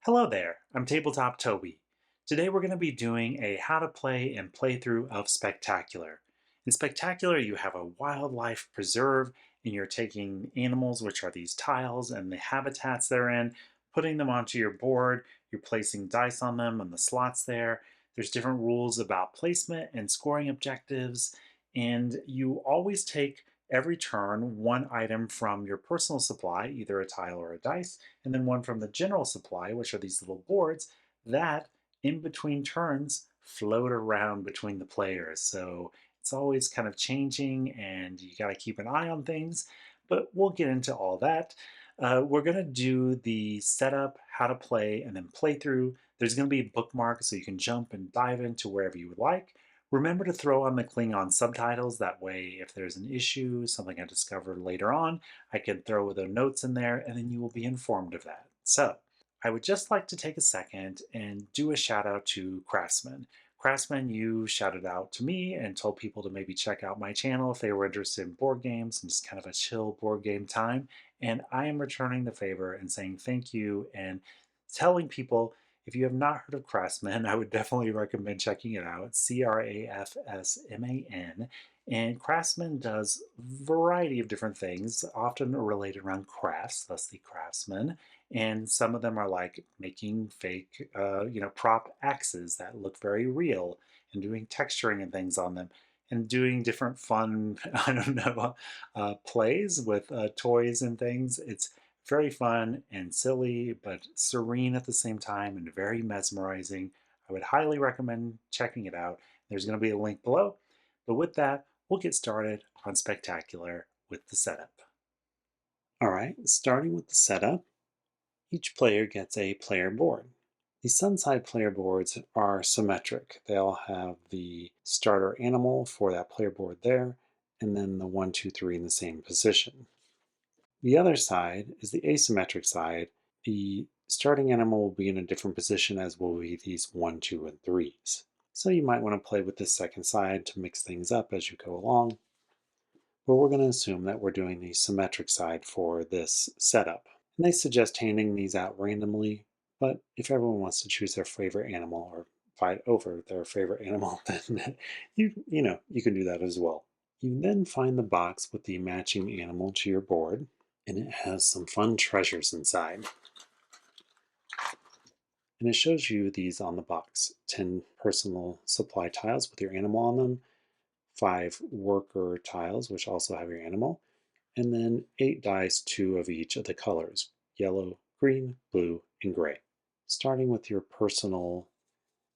Hello there, I'm Tabletop Toby. Today we're going to be doing a how to play and playthrough of Spectacular. In Spectacular, you have a wildlife preserve and you're taking animals, which are these tiles and the habitats they're in, putting them onto your board. You're placing dice on them and the slots there. There's different rules about placement and scoring objectives, and you always take every turn one item from your personal supply, either a tile or a dice, and then one from the general supply, which are these little boards that in between turns float around between the players. So it's always kind of changing and you got to keep an eye on things, but we'll get into all that. We're going to do the setup, how to play, and then playthrough. There's going to be bookmarks so you can jump and dive into wherever you would like. Remember to throw on the Klingon subtitles. That way, if there's an issue, something I discovered later on, I can throw the notes in there and then you will be informed of that. So I would just like to take a second and do a shout out to Craftsman. Craftsman, you shouted out to me and told people to maybe check out my channel if they were interested in board games and just kind of a chill board game time. And I am returning the favor and saying thank you and telling people if you have not heard of Craftsman, I would definitely recommend checking it out. Crafsman. And Craftsman does a variety of different things, often related around crafts, thus the craftsman. And some of them are like making fake, prop axes that look very real and doing texturing and things on them and doing different fun, I don't know, plays with toys and things. It's very fun and silly, but serene at the same time and very mesmerizing. I would highly recommend checking it out. There's going to be a link below. But with that, we'll get started on Spectacular with the setup. All right, starting with the setup, each player gets a player board. The Sunside player boards are symmetric. They all have the starter animal for that player board there, and then the 1, 2, 3 in the same position. The other side is the asymmetric side. The starting animal will be in a different position as will be these 1, 2, and 3s. So you might want to play with this second side to mix things up as you go along. But we're going to assume that we're doing the symmetric side for this setup. And they suggest handing these out randomly, but if everyone wants to choose their favorite animal or fight over their favorite animal, then you can do that as well. You then find the box with the matching animal to your board, and it has some fun treasures inside. And it shows you these on the box: 10 personal supply tiles with your animal on them, 5 worker tiles, which also have your animal, and then 8 dice, 2 of each of the colors: yellow, green, blue, and gray. Starting with your personal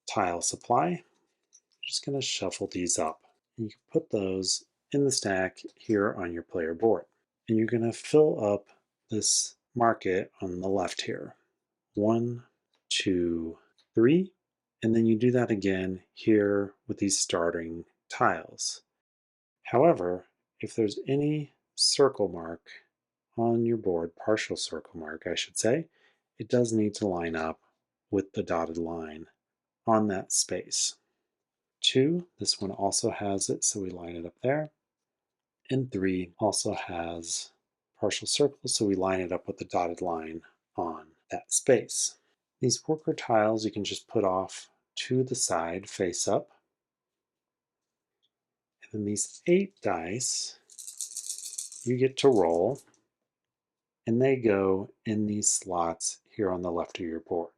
tile supply, you're just going to shuffle these up. And you can put those in the stack here on your player board. And you're going to fill up this market on the left here. 1, 2, 3. And then you do that again here with these starting tiles. However, if there's any circle mark on your board, partial circle mark, I should say, it does need to line up with the dotted line on that space. 2, this one also has it, so we line it up there. And 3 also has partial circles, so we line it up with the dotted line on that space. These worker tiles you can just put off to the side, face up. And then these 8 dice, you get to roll, and they go in these slots here on the left of your board,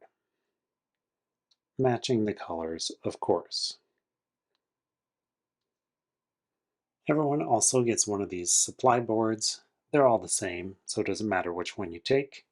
matching the colors, of course. Everyone also gets one of these supply boards. They're all the same, so it doesn't matter which one you take.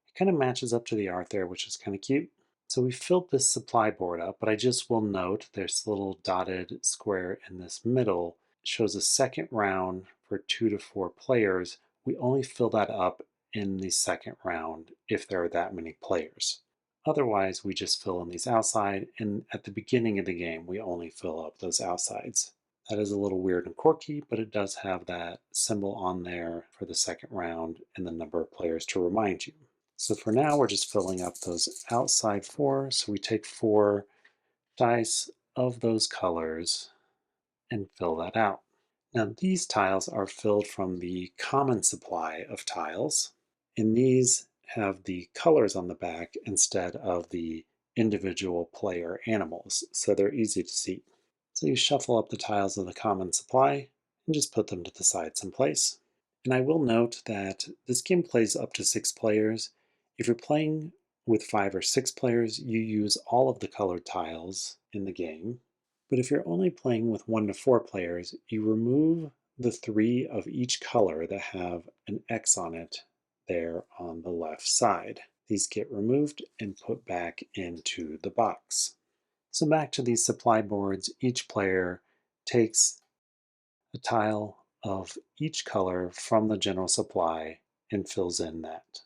It kind of matches up to the art there, which is kind of cute. So we filled this supply board up, but I just will note there's a little dotted square in this middle. It shows a second round for 2 to 4 players. We only fill that up in the second round if there are that many players. Otherwise, we just fill in these outside, and at the beginning of the game, we only fill up those outsides. That is a little weird and quirky, but it does have that symbol on there for the second round and the number of players to remind you. So for now, we're just filling up those outside 4. So we take 4 dice of those colors and fill that out. Now these tiles are filled from the common supply of tiles, and these have the colors on the back instead of the individual player animals, so they're easy to see. So you shuffle up the tiles of the common supply and just put them to the side someplace. And I will note that this game plays up to 6 players. If you're playing with 5 or 6 players, you use all of the colored tiles in the game. But if you're only playing with 1 to 4 players, you remove the 3 of each color that have an X on it there on the left side. These get removed and put back into the box. So back to these supply boards, each player takes a tile of each color from the general supply and fills in that.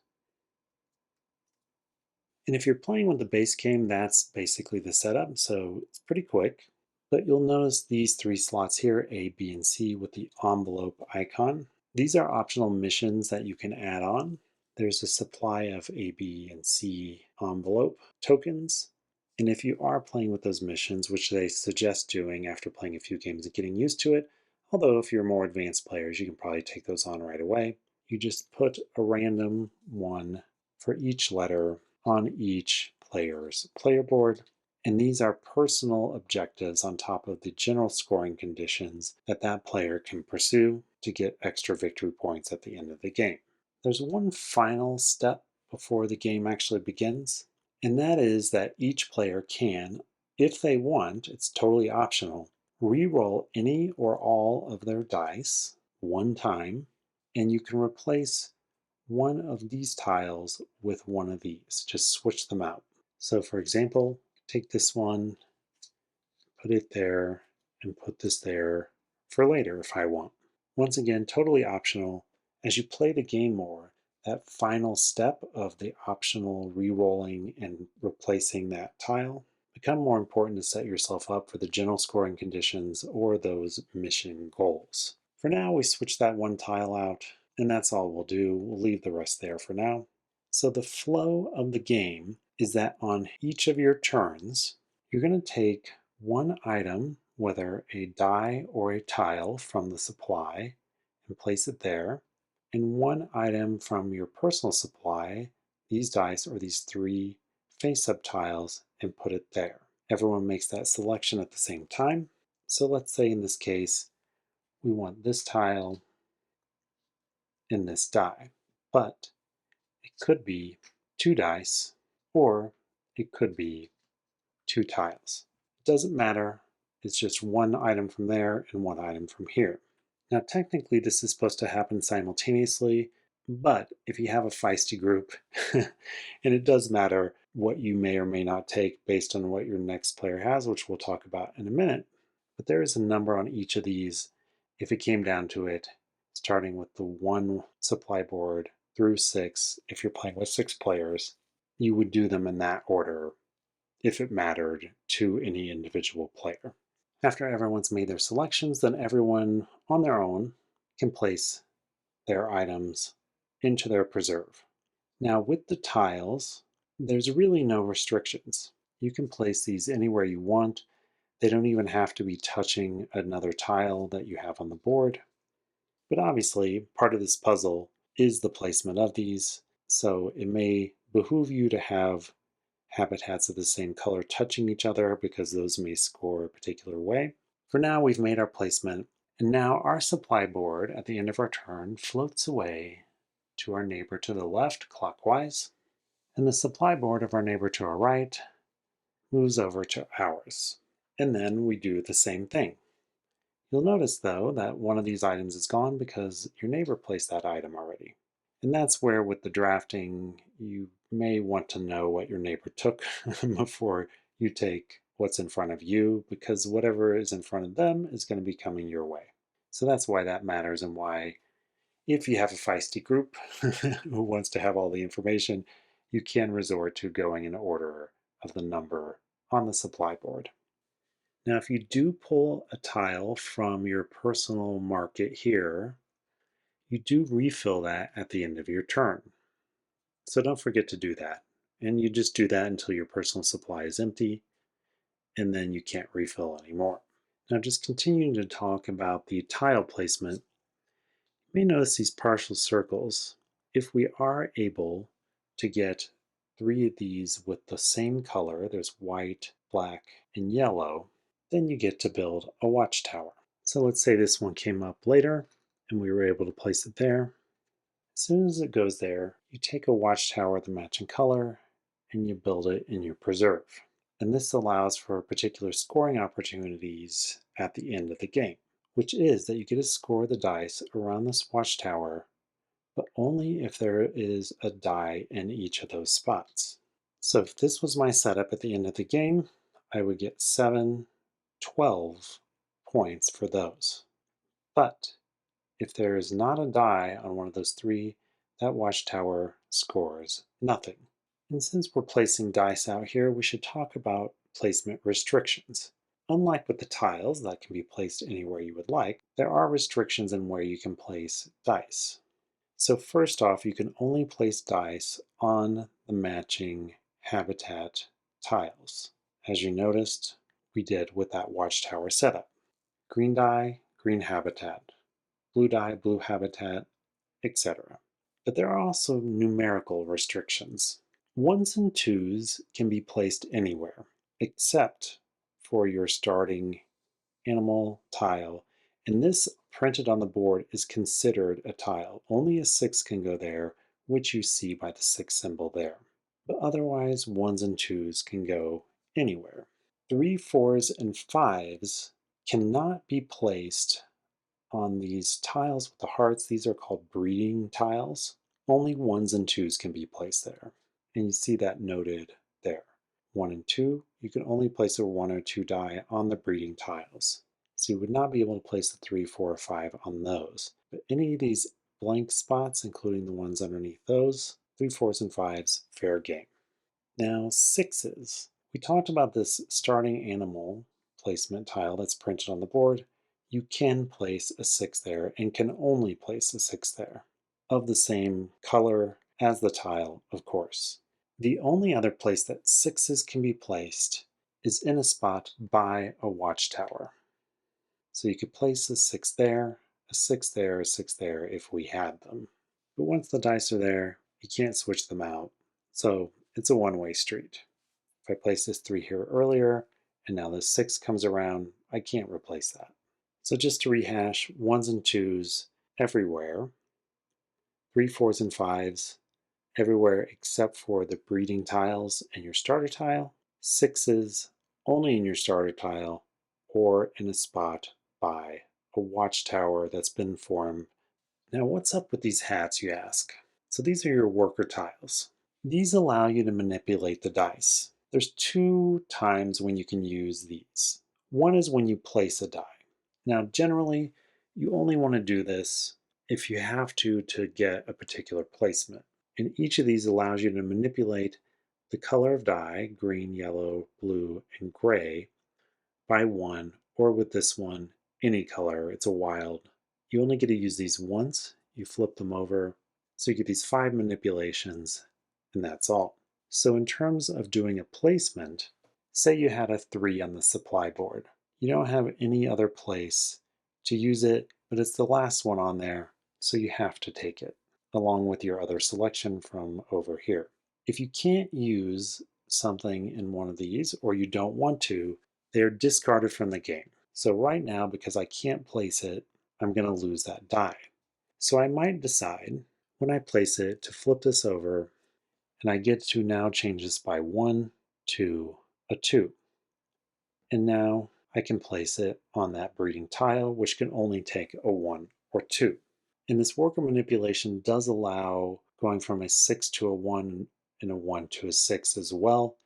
And if you're playing with the base game, that's basically the setup, so it's pretty quick. But you'll notice these 3 slots here, A, B, and C, with the envelope icon. These are optional missions that you can add on. There's a supply of A, B, and C envelope tokens. And if you are playing with those missions, which they suggest doing after playing a few games and getting used to it, although if you're more advanced players, you can probably take those on right away, you just put a random one for each letter on each player's player board. And these are personal objectives on top of the general scoring conditions that that player can pursue to get extra victory points at the end of the game. There's one final step before the game actually begins, and that is that each player can, if they want, it's totally optional, re-roll any or all of their dice 1 time, and you can replace one of these tiles with one of these. Just switch them out. So for example, take this one, put it there, and put this there for later if I want. Once again, totally optional. As you play the game more, that final step of the optional re-rolling and replacing that tile become more important to set yourself up for the general scoring conditions or those mission goals. For now, we switch that one tile out, and that's all we'll do. We'll leave the rest there for now. So the flow of the game is that on each of your turns, you're going to take one item, whether a die or a tile from the supply, and place it there, and one item from your personal supply, these dice or these 3 face-up tiles, and put it there. Everyone makes that selection at the same time. So let's say in this case, we want this tile and this die, but it could be 2 dice or it could be 2 tiles. It doesn't matter, it's just one item from there and one item from here. Now technically this is supposed to happen simultaneously, but if you have a feisty group, and it does matter what you may or may not take based on what your next player has, which we'll talk about in a minute, but there is a number on each of these if it came down to it, starting with the 1 supply board through 6. If you're playing with 6 players, you would do them in that order if it mattered to any individual player. After everyone's made their selections, then everyone on their own can place their items into their preserve. Now with the tiles, there's really no restrictions. You can place these anywhere you want. They don't even have to be touching another tile that you have on the board. But obviously, part of this puzzle is the placement of these, so it may behoove you to have habitats of the same color touching each other because those may score a particular way. For now, we've made our placement, and now our supply board at the end of our turn floats away to our neighbor to the left clockwise, and the supply board of our neighbor to our right moves over to ours. And then we do the same thing. You'll notice though that one of these items is gone because your neighbor placed that item already. And that's where with the drafting, you may want to know what your neighbor took before you take what's in front of you, because whatever is in front of them is going to be coming your way. So that's why that matters, and why if you have a feisty group who wants to have all the information, you can resort to going in order of the number on the supply board. Now, if you do pull a tile from your personal market here, you do refill that at the end of your turn. So don't forget to do that. And you just do that until your personal supply is empty, and then you can't refill anymore. Now, just continuing to talk about the tile placement, you may notice these partial circles. If we are able to get three of these with the same color, there's white, black, and yellow, then you get to build a watchtower. So let's say this one came up later and we were able to place it there. As soon as it goes there, you take a watchtower of the matching color and you build it in your preserve. And this allows for particular scoring opportunities at the end of the game, which is that you get to score the dice around this watchtower, but only if there is a die in each of those spots. So if this was my setup at the end of the game, I would get 7, 12 points for those. But if there is not a die on one of those three, that watchtower scores nothing. And since we're placing dice out here, we should talk about placement restrictions. Unlike with the tiles that can be placed anywhere you would like, there are restrictions in where you can place dice. So first off, you can only place dice on the matching habitat tiles. As you noticed, we did with that watchtower setup. Green die, green habitat. Blue die, blue habitat, etc. But there are also numerical restrictions. Ones and twos can be placed anywhere, except for your starting animal tile. And this printed on the board is considered a tile. Only a 6 can go there, which you see by the 6 symbol there. But otherwise, ones and twos can go anywhere. 3, 4s, and 5s cannot be placed on these tiles with the hearts. These are called breeding tiles. Only ones and twos can be placed there. And you see that noted there. 1 and 2, you can only place a 1 or 2 die on the breeding tiles. So you would not be able to place the 3, 4, or 5 on those. But any of these blank spots, including the ones underneath those, 3, 4s, and 5s, fair game. Now 6s. We talked about this starting animal placement tile that's printed on the board. You can place a 6 there and can only place a 6 there of the same color as the tile, of course. The only other place that 6s can be placed is in a spot by a watchtower. So you could place a 6 there, a 6 there, a 6 there if we had them. But once the dice are there, you can't switch them out. So it's a one-way street. If I place this 3 here earlier, and now this 6 comes around, I can't replace that. So just to rehash, 1s and 2s everywhere, 3, 4s, and 5s everywhere except for the breeding tiles and your starter tile, 6s only in your starter tile or in a spot by a watchtower that's been formed. Now what's up with these hats, you ask? So these are your worker tiles. These allow you to manipulate the dice. There's two times when you can use these. One is when you place a die. Now, generally, you only want to do this if you have to get a particular placement. And each of these allows you to manipulate the color of die, green, yellow, blue, and gray, by one, or with this one, any color. It's a wild. You only get to use these once. You flip them over. So you get these 5 manipulations, and that's all. So in terms of doing a placement, say you had a 3 on the supply board. You don't have any other place to use it, but it's the last one on there, so you have to take it, along with your other selection from over here. If you can't use something in one of these, or you don't want to, they're discarded from the game. So right now, because I can't place it, I'm going to lose that die. So I might decide when I place it to flip this over, and I get to now change this by 1 to a 2. And now I can place it on that breeding tile, which can only take a 1 or 2. And this worker manipulation does allow going from a 6 to a 1 and a 1 to a 6 as well.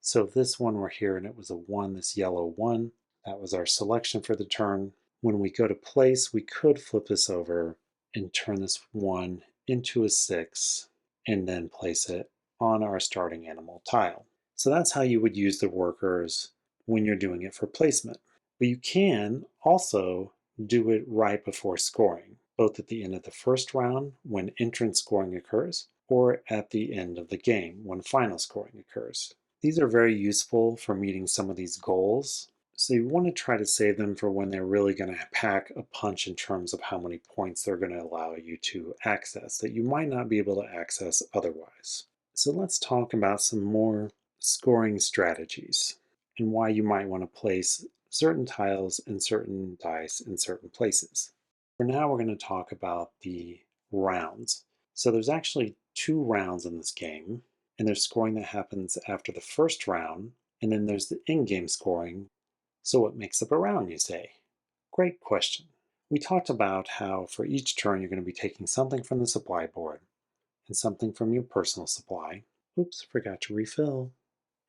So if this one were here and it was a 1, this yellow 1, that was our selection for the turn. When we go to place, we could flip this over and turn this 1 into a 6 and then place it on our starting animal tile. So that's how you would use the workers when you're doing it for placement. But you can also do it right before scoring, both at the end of the first round when entrance scoring occurs, or at the end of the game when final scoring occurs. These are very useful for meeting some of these goals. So you want to try to save them for when they're really going to pack a punch in terms of how many points they're going to allow you to access that you might not be able to access otherwise. So let's talk about some more scoring strategies and why you might want to place certain tiles and certain dice in certain places. For now, we're going to talk about the rounds. So there's actually two rounds in this game, and there's scoring that happens after the first round, and then there's the in-game scoring. So what makes up a round, you say? Great question. We talked about how for each turn you're going to be taking something from the supply board and something from your personal supply. Oops, forgot to refill.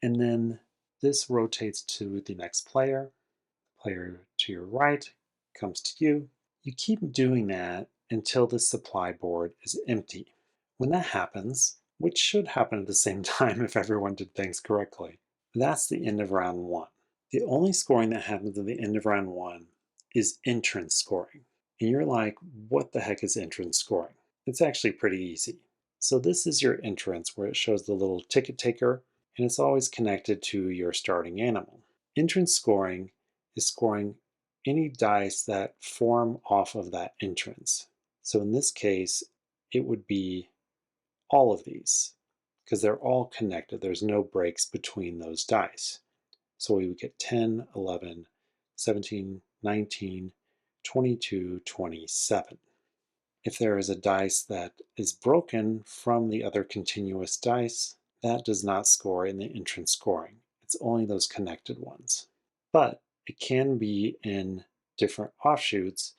And then this rotates to the next player. Player to your right comes to you. You keep doing that until the supply board is empty. When that happens, which should happen at the same time if everyone did things correctly, that's the end of round one. The only scoring that happens at the end of round one is entrance scoring. And you're like, what the heck is entrance scoring? It's actually pretty easy. So this is your entrance where it shows the little ticket taker, and it's always connected to your starting animal. Entrance scoring is scoring any dice that form off of that entrance. So in this case, it would be all of these because they're all connected. There's no breaks between those dice. So we would get 10, 11, 17, 19, 22, 27. If there is a dice that is broken from the other continuous dice, that does not score in the entrance scoring. It's only those connected ones. But it can be in different offshoots,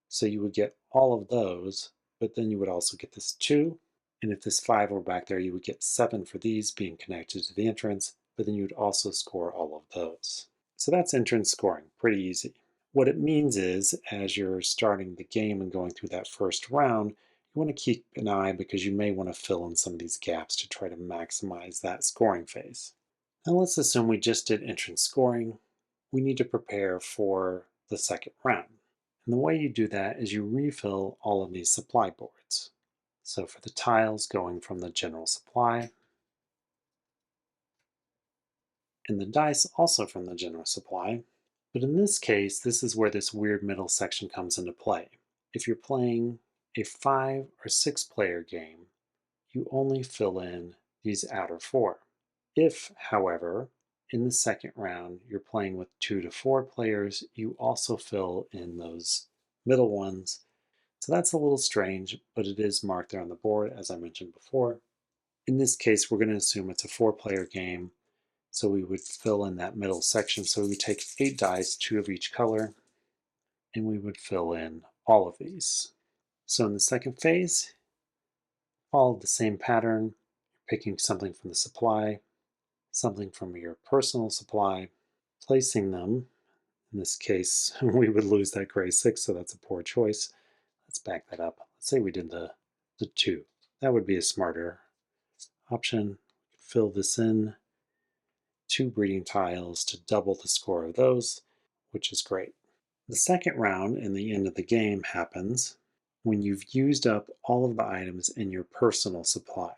so you would get all of those, but then you would also get this 2. And if this 5 were back there, you would get 7 for these being connected to the entrance, but then you would also score all of those. So that's entrance scoring, pretty easy. What it means is, as you're starting the game and going through that first round, you want to keep an eye because you may want to fill in some of these gaps to try to maximize that scoring phase. Now let's assume we just did entrance scoring. We need to prepare for the second round. And the way you do that is you refill all of these supply boards. So for the tiles going from the general supply, and the dice also from the general supply. But in this case, this is where this weird middle section comes into play. If you're playing a 5 or 6 player game, you only fill in these outer 4. If, however, in the second round you're playing with 2 to 4 players, you also fill in those middle ones. So that's a little strange, but it is marked there on the board, as I mentioned before. In this case, we're going to assume it's a 4-player game, so we would fill in that middle section. So we would take 8 dice, 2 of each color, and we would fill in all of these. So in the second phase, follow the same pattern. You're picking something from the supply, something from your personal supply, placing them. In this case, we would lose that gray 6, so that's a poor choice. Let's back that up. Let's say we did the 2. That would be a smarter option. Fill this in. 2 breeding tiles to double the score of those, which is great. The second round and the end of the game happens when you've used up all of the items in your personal supply.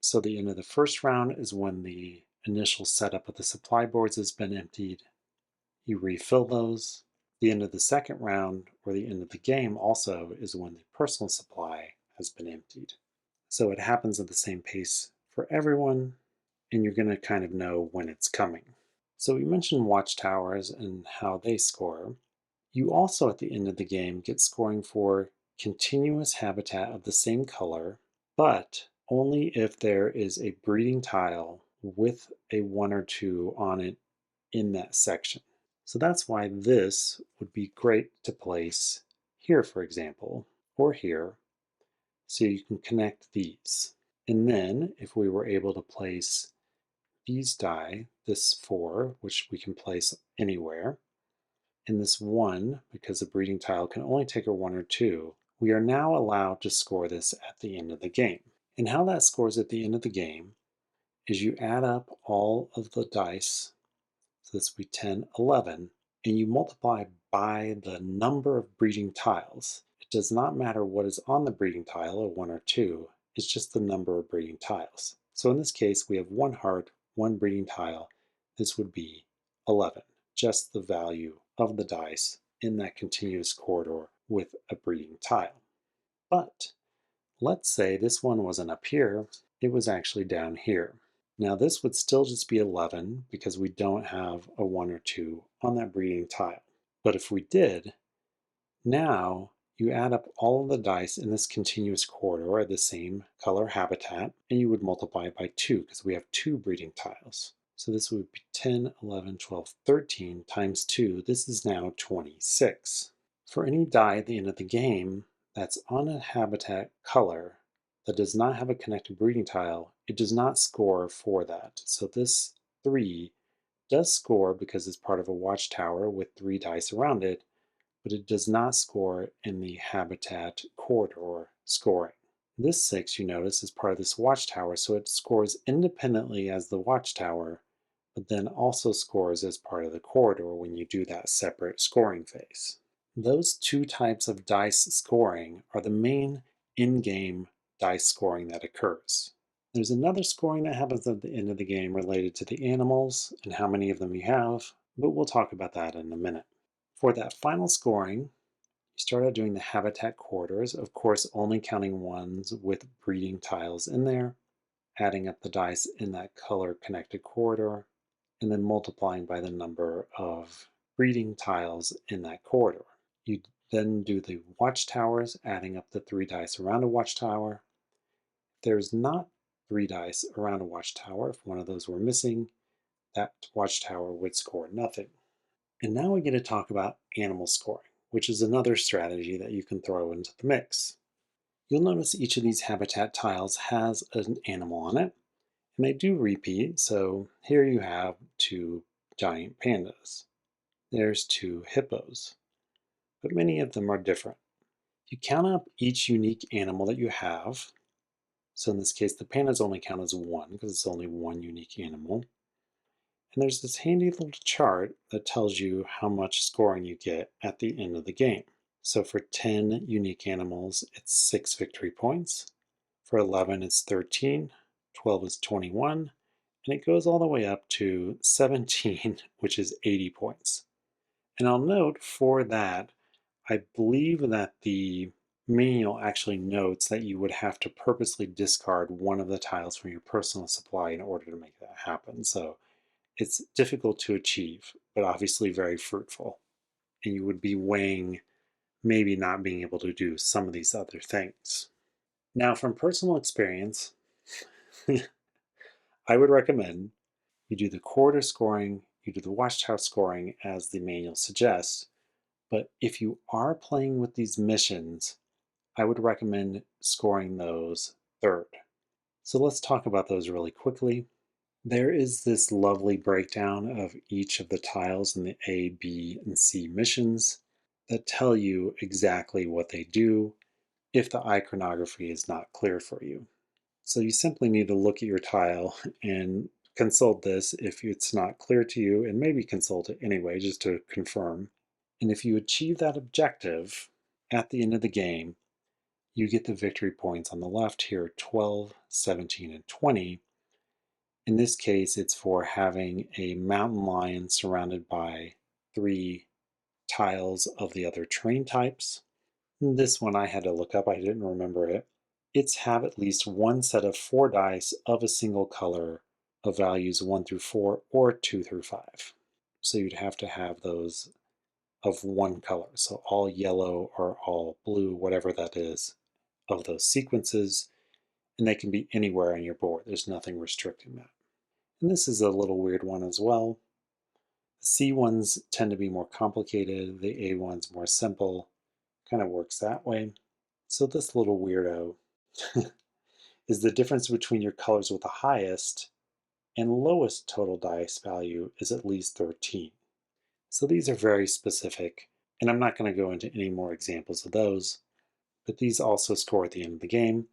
So the end of the first round is when the initial setup of the supply boards has been emptied. You refill those. The end of the second round, or the end of the game, also is when the personal supply has been emptied. So it happens at the same pace for everyone, and you're going to kind of know when it's coming. So we mentioned watchtowers and how they score. You also, at the end of the game, get scoring for continuous habitat of the same color, but only if there is a breeding tile with a 1 or 2 on it in that section. So that's why this would be great to place here, for example, or here, so you can connect these. And then if we were able to place these die, this 4, which we can place anywhere, and this 1, because the breeding tile can only take a 1 or 2, we are now allowed to score this at the end of the game. And how that scores at the end of the game is you add up all of the dice, so this would be 10, 11, and you multiply by the number of breeding tiles. It does not matter what is on the breeding tile, a 1 or 2, it's just the number of breeding tiles. So in this case, we have 1 heart, 1 breeding tile. This would be 11, just the value of the dice in that continuous corridor with a breeding tile. But let's say this one wasn't up here, it was actually down here. Now this would still just be 11 because we don't have a 1 or 2 on that breeding tile. But if we did, now you add up all of the dice in this continuous corridor at the same color habitat, and you would multiply it by 2 because we have 2 breeding tiles. So this would be 10, 11, 12, 13 times 2. This is now 26. For any die at the end of the game that's on a habitat color that does not have a connected breeding tile, it does not score for that. So this 3 does score because it's part of a watchtower with 3 dice around it, but it does not score in the habitat corridor scoring. This 6, you notice, is part of this watchtower, so it scores independently as the watchtower, but then also scores as part of the corridor when you do that separate scoring phase. Those two types of dice scoring are the main in-game dice scoring that occurs. There's another scoring that happens at the end of the game related to the animals and how many of them you have, but we'll talk about that in a minute. For that final scoring, you start out doing the habitat corridors, of course only counting ones with breeding tiles in there, adding up the dice in that color connected corridor, and then multiplying by the number of breeding tiles in that corridor. You then do the watchtowers, adding up the 3 dice around a watchtower. If there's not 3 dice around a watchtower, if one of those were missing, that watchtower would score nothing. And now we get to talk about animal scoring, which is another strategy that you can throw into the mix. You'll notice each of these habitat tiles has an animal on it, and they do repeat. So here you have 2 giant pandas. There's 2 hippos, but many of them are different. You count up each unique animal that you have. So in this case, the pandas only count as 1 because it's only one unique animal. And there's this handy little chart that tells you how much scoring you get at the end of the game. So for 10 unique animals, it's 6 victory points. For 11, it's 13. 12 is 21. And it goes all the way up to 17, which is 80 points. And I'll note for that, I believe that the manual actually notes that you would have to purposely discard one of the tiles from your personal supply in order to make that happen. So it's difficult to achieve, but obviously very fruitful. And you would be weighing maybe not being able to do some of these other things. Now, from personal experience, I would recommend you do the corridor scoring, you do the watchtower scoring as the manual suggests. But if you are playing with these missions, I would recommend scoring those third. So let's talk about those really quickly. There is this lovely breakdown of each of the tiles in the A, B, and C missions that tell you exactly what they do if the iconography is not clear for you. So you simply need to look at your tile and consult this if it's not clear to you, and maybe consult it anyway just to confirm. And if you achieve that objective at the end of the game, you get the victory points on the left here 12, 17, and 20. In this case, it's for having a mountain lion surrounded by 3 tiles of the other terrain types. This one I had to look up, I didn't remember it. It's have at least one set of 4 dice of a single color of values 1 through 4 or 2 through 5. So you'd have to have those of one color, so all yellow or all blue, whatever that is, of those sequences, and they can be anywhere on your board. There's nothing restricting that. And this is a little weird one as well. The C ones tend to be more complicated, the A ones more simple. Kind of works that way. So this little weirdo is the difference between your colors with the highest and lowest total dice value is at least 13. So these are very specific, and I'm not going to go into any more examples of those, but these also score at the end of the game.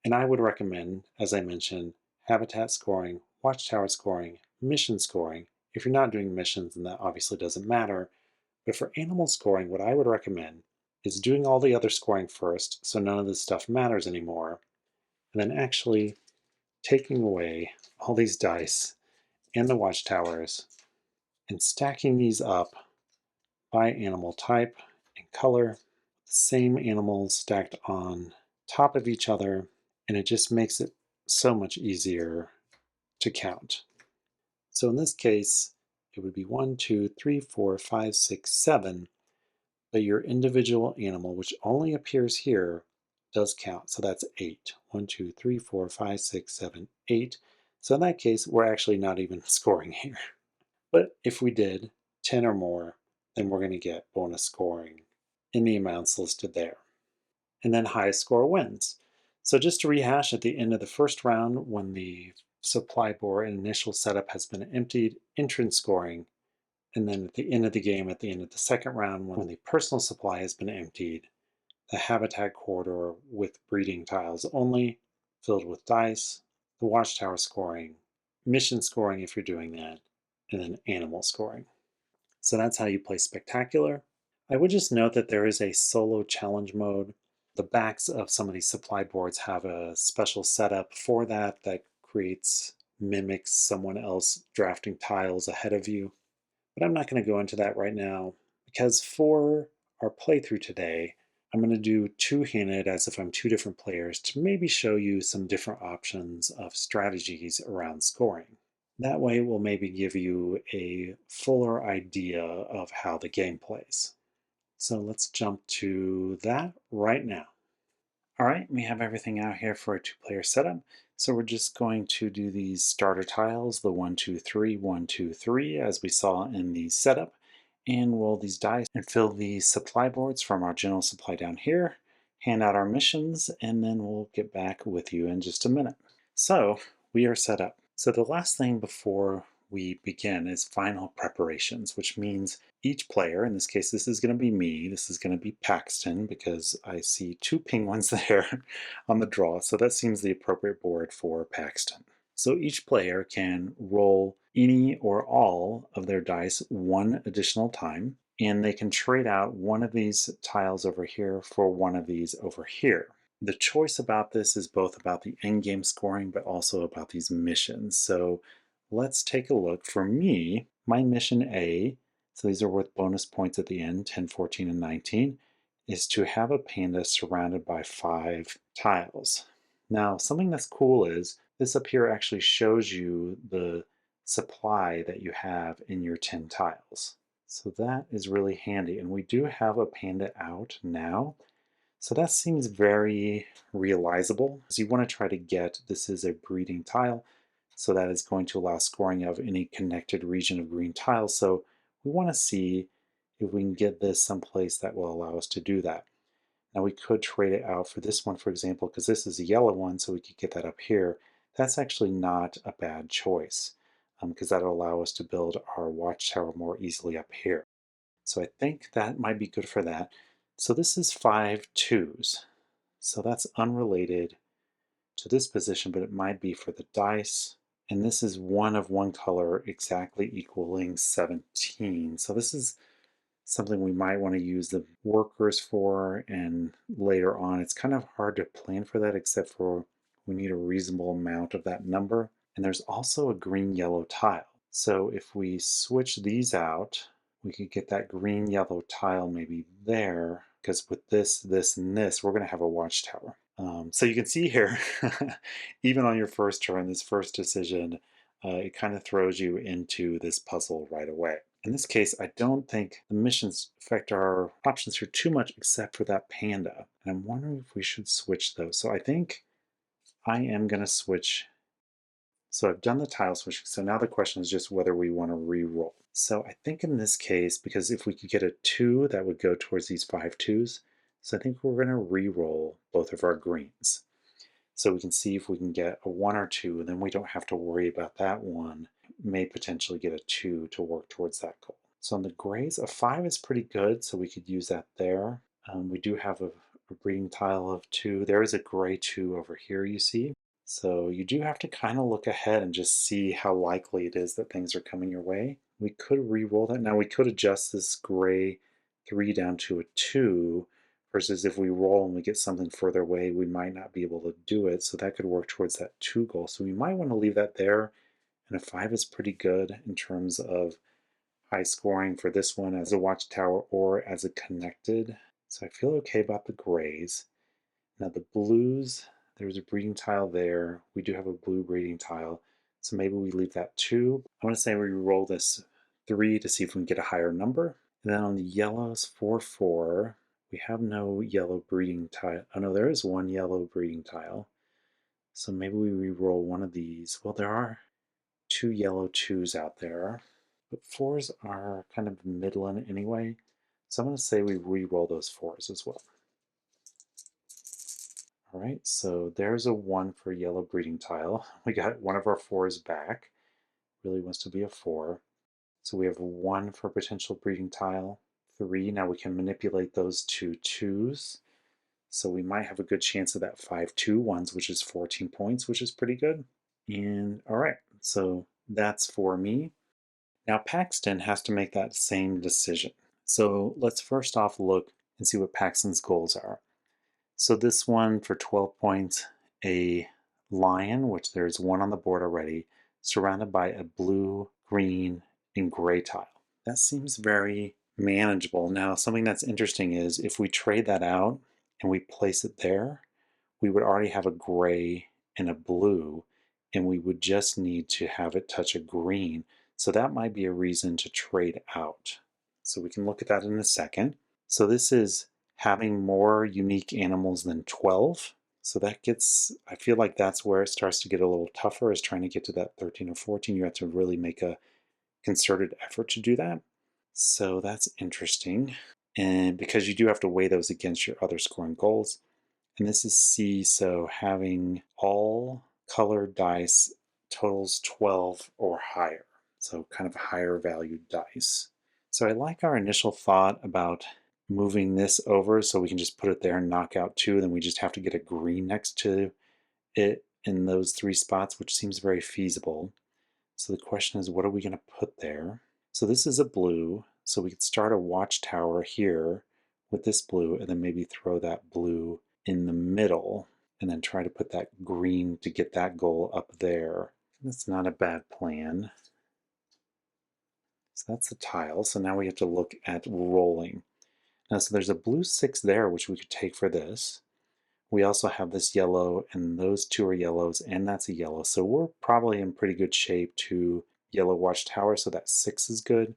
And I would recommend, as I mentioned, habitat scoring, watchtower scoring, mission scoring. If you're not doing missions, then that obviously doesn't matter. But for animal scoring, what I would recommend is doing all the other scoring first, so none of this stuff matters anymore, and then actually taking away all these dice and the watchtowers and stacking these up by animal type and color, the same animals stacked on top of each other, and it just makes it so much easier to count. So in this case, it would be 1, 2, 3, 4, 5, 6, 7, but your individual animal, which only appears here, does count. So that's 8. 1, 2, 3, 4, 5, 6, 7, 8. So in that case, we're actually not even scoring here. But if we did 10 or more, then we're going to get bonus scoring in the amounts listed there. And then highest score wins. So just to rehash, at the end of the first round, when the supply board and initial setup has been emptied, entrance scoring. And then at the end of the game, at the end of the second round, when the personal supply has been emptied, the habitat corridor with breeding tiles only, filled with dice, the watchtower scoring, mission scoring if you're doing that, and then animal scoring. So that's how you play Spectacular. I would just note that there is a solo challenge mode. The backs of some of these supply boards have a special setup for that that mimics someone else drafting tiles ahead of you. But I'm not going to go into that right now because for our playthrough today, I'm going to do two-handed as if I'm two different players to maybe show you some different options of strategies around scoring. That way it will maybe give you a fuller idea of how the game plays. So let's jump to that right now. All right, we have everything out here for a two-player setup. So we're just going to do these starter tiles, the 1, 2, 3, 1, 2, 3, as we saw in the setup, and roll these dice and fill the supply boards from our general supply down here, hand out our missions, and then we'll get back with you in just a minute. So we are set up. So the last thing before we begin is final preparations, which means each player, in this case, this is going to be me, this is going to be Paxton because I see two penguins there on the draw, so that seems the appropriate board for Paxton. So each player can roll any or all of their dice one additional time, and they can trade out one of these tiles over here for one of these over here. The choice about this is both about the end game scoring, but also about these missions. So let's take a look. For me, my mission A, so these are worth bonus points at the end, 10, 14, and 19, is to have a panda surrounded by 5 tiles. Now, something that's cool is this up here actually shows you the supply that you have in your 10 tiles. So that is really handy. And we do have a panda out now. So that seems very realizable. So you want to try to get, this is a breeding tile, so that is going to allow scoring of any connected region of green tiles. So we want to see if we can get this someplace that will allow us to do that. Now we could trade it out for this one, for example, because this is a yellow one, so we could get that up here. That's actually not a bad choice, because that'll allow us to build our watchtower more easily up here. So I think that might be good for that. So this is 5 2s. So that's unrelated to this position, but it might be for the dice. And this is one of one color exactly equaling 17. So this is something we might want to use the workers for, and later on it's kind of hard to plan for that except for we need a reasonable amount of that number. And there's also a green yellow tile. So if we switch these out, we could get that green yellow tile maybe there, because with this, this, and this, we're going to have a watchtower. So you can see here, even on your first turn, this first decision, it kind of throws you into this puzzle right away. In this case, I don't think the missions affect our options here too much except for that panda. And I'm wondering if we should switch those. So I think I am going to switch. So I've done the tile switching. So now the question is just whether we want to re-roll. So I think in this case, because if we could get a 2, that would go towards these 5 2s. So I think we're going to re-roll both of our greens. So we can see if we can get a 1 or 2, and then we don't have to worry about that one. May potentially get a 2 to work towards that goal. So on the grays, a 5 is pretty good, so we could use that there. We do have a breeding tile of 2. There is a gray 2 over here, you see. So you do have to kind of look ahead and just see how likely it is that things are coming your way. We could re-roll that. Now we could adjust this gray 3 down to a 2, versus if we roll and we get something further away, we might not be able to do it. So that could work towards that 2 goal. So we might want to leave that there. And a 5 is pretty good in terms of high scoring for this one as a watchtower or as a connected. So I feel okay about the grays. Now the blues, There's a breeding tile there. We do have a blue breeding tile. So maybe we leave that 2. I want to say we roll this 3 to see if we can get a higher number. And then on the yellows, 4, 4, we have no yellow breeding tile. Oh no, there is one yellow breeding tile. So maybe we re-roll one of these. Well, there are 2 yellow 2s out there, but 4s are kind of middling anyway. So I'm going to say we re-roll those 4s as well. All right, so there's a 1 for yellow breeding tile. We got one of our 4s back. Really wants to be a 4. So we have a 1 for potential breeding tile, 3. Now we can manipulate those 2 2s. So we might have a good chance of that 5 2 ones, which is 14 points, which is pretty good. And all right, so that's for me. Now Paxton has to make that same decision. So let's first off look and see what Paxton's goals are. So this one for 12 points, a lion, which there's one on the board already, surrounded by a blue, green, and gray tile. That seems very manageable. Now, something that's interesting is if we trade that out and we place it there, we would already have a gray and a blue, and we would just need to have it touch a green. So that might be a reason to trade out. So we can look at that in a second. So this is having more unique animals than 12. So that gets, I feel like that's where it starts to get a little tougher, is trying to get to that 13 or 14. You have to really make a concerted effort to do that. So that's interesting. And because you do have to weigh those against your other scoring goals. And this is C, so having all colored dice totals 12 or higher. So kind of higher valued dice. So I like our initial thought about moving this over so we can just put it there and knock out 2, then we just have to get a green next to it in those 3 spots, which seems very feasible. So the question is, what are we going to put there? So this is a blue, so we could start a watchtower here with this blue and then maybe throw that blue in the middle and then try to put that green to get that goal up there. That's not a bad plan. So that's the tile. So now we have to look at rolling. Now, so there's a blue 6 there, which we could take for this. We also have this yellow, and those 2 are yellows, and that's a yellow. So we're probably in pretty good shape to yellow watchtower, so that 6 is good.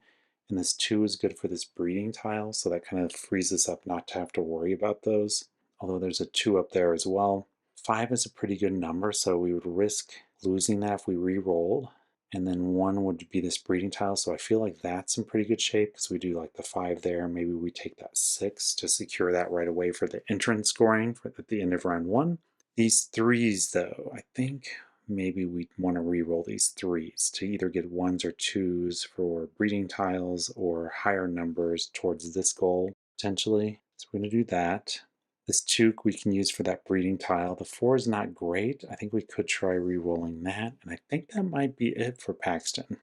And this 2 is good for this breeding tile, so that kind of frees us up not to have to worry about those. Although there's a 2 up there as well. 5 is a pretty good number, so we would risk losing that if we re-rolled. And then 1 would be this breeding tile, so I feel like that's in pretty good shape because we do like the 5 there. Maybe we take that 6 to secure that right away for the entrance scoring at the end of round 1. These 3s, though, I think maybe we want to re-roll these 3s to either get 1s or 2s for breeding tiles or higher numbers towards this goal, potentially. So we're going to do that. This 2 we can use for that breeding tile. The 4 is not great. I think we could try re-rolling that, and I think that might be it for Paxton.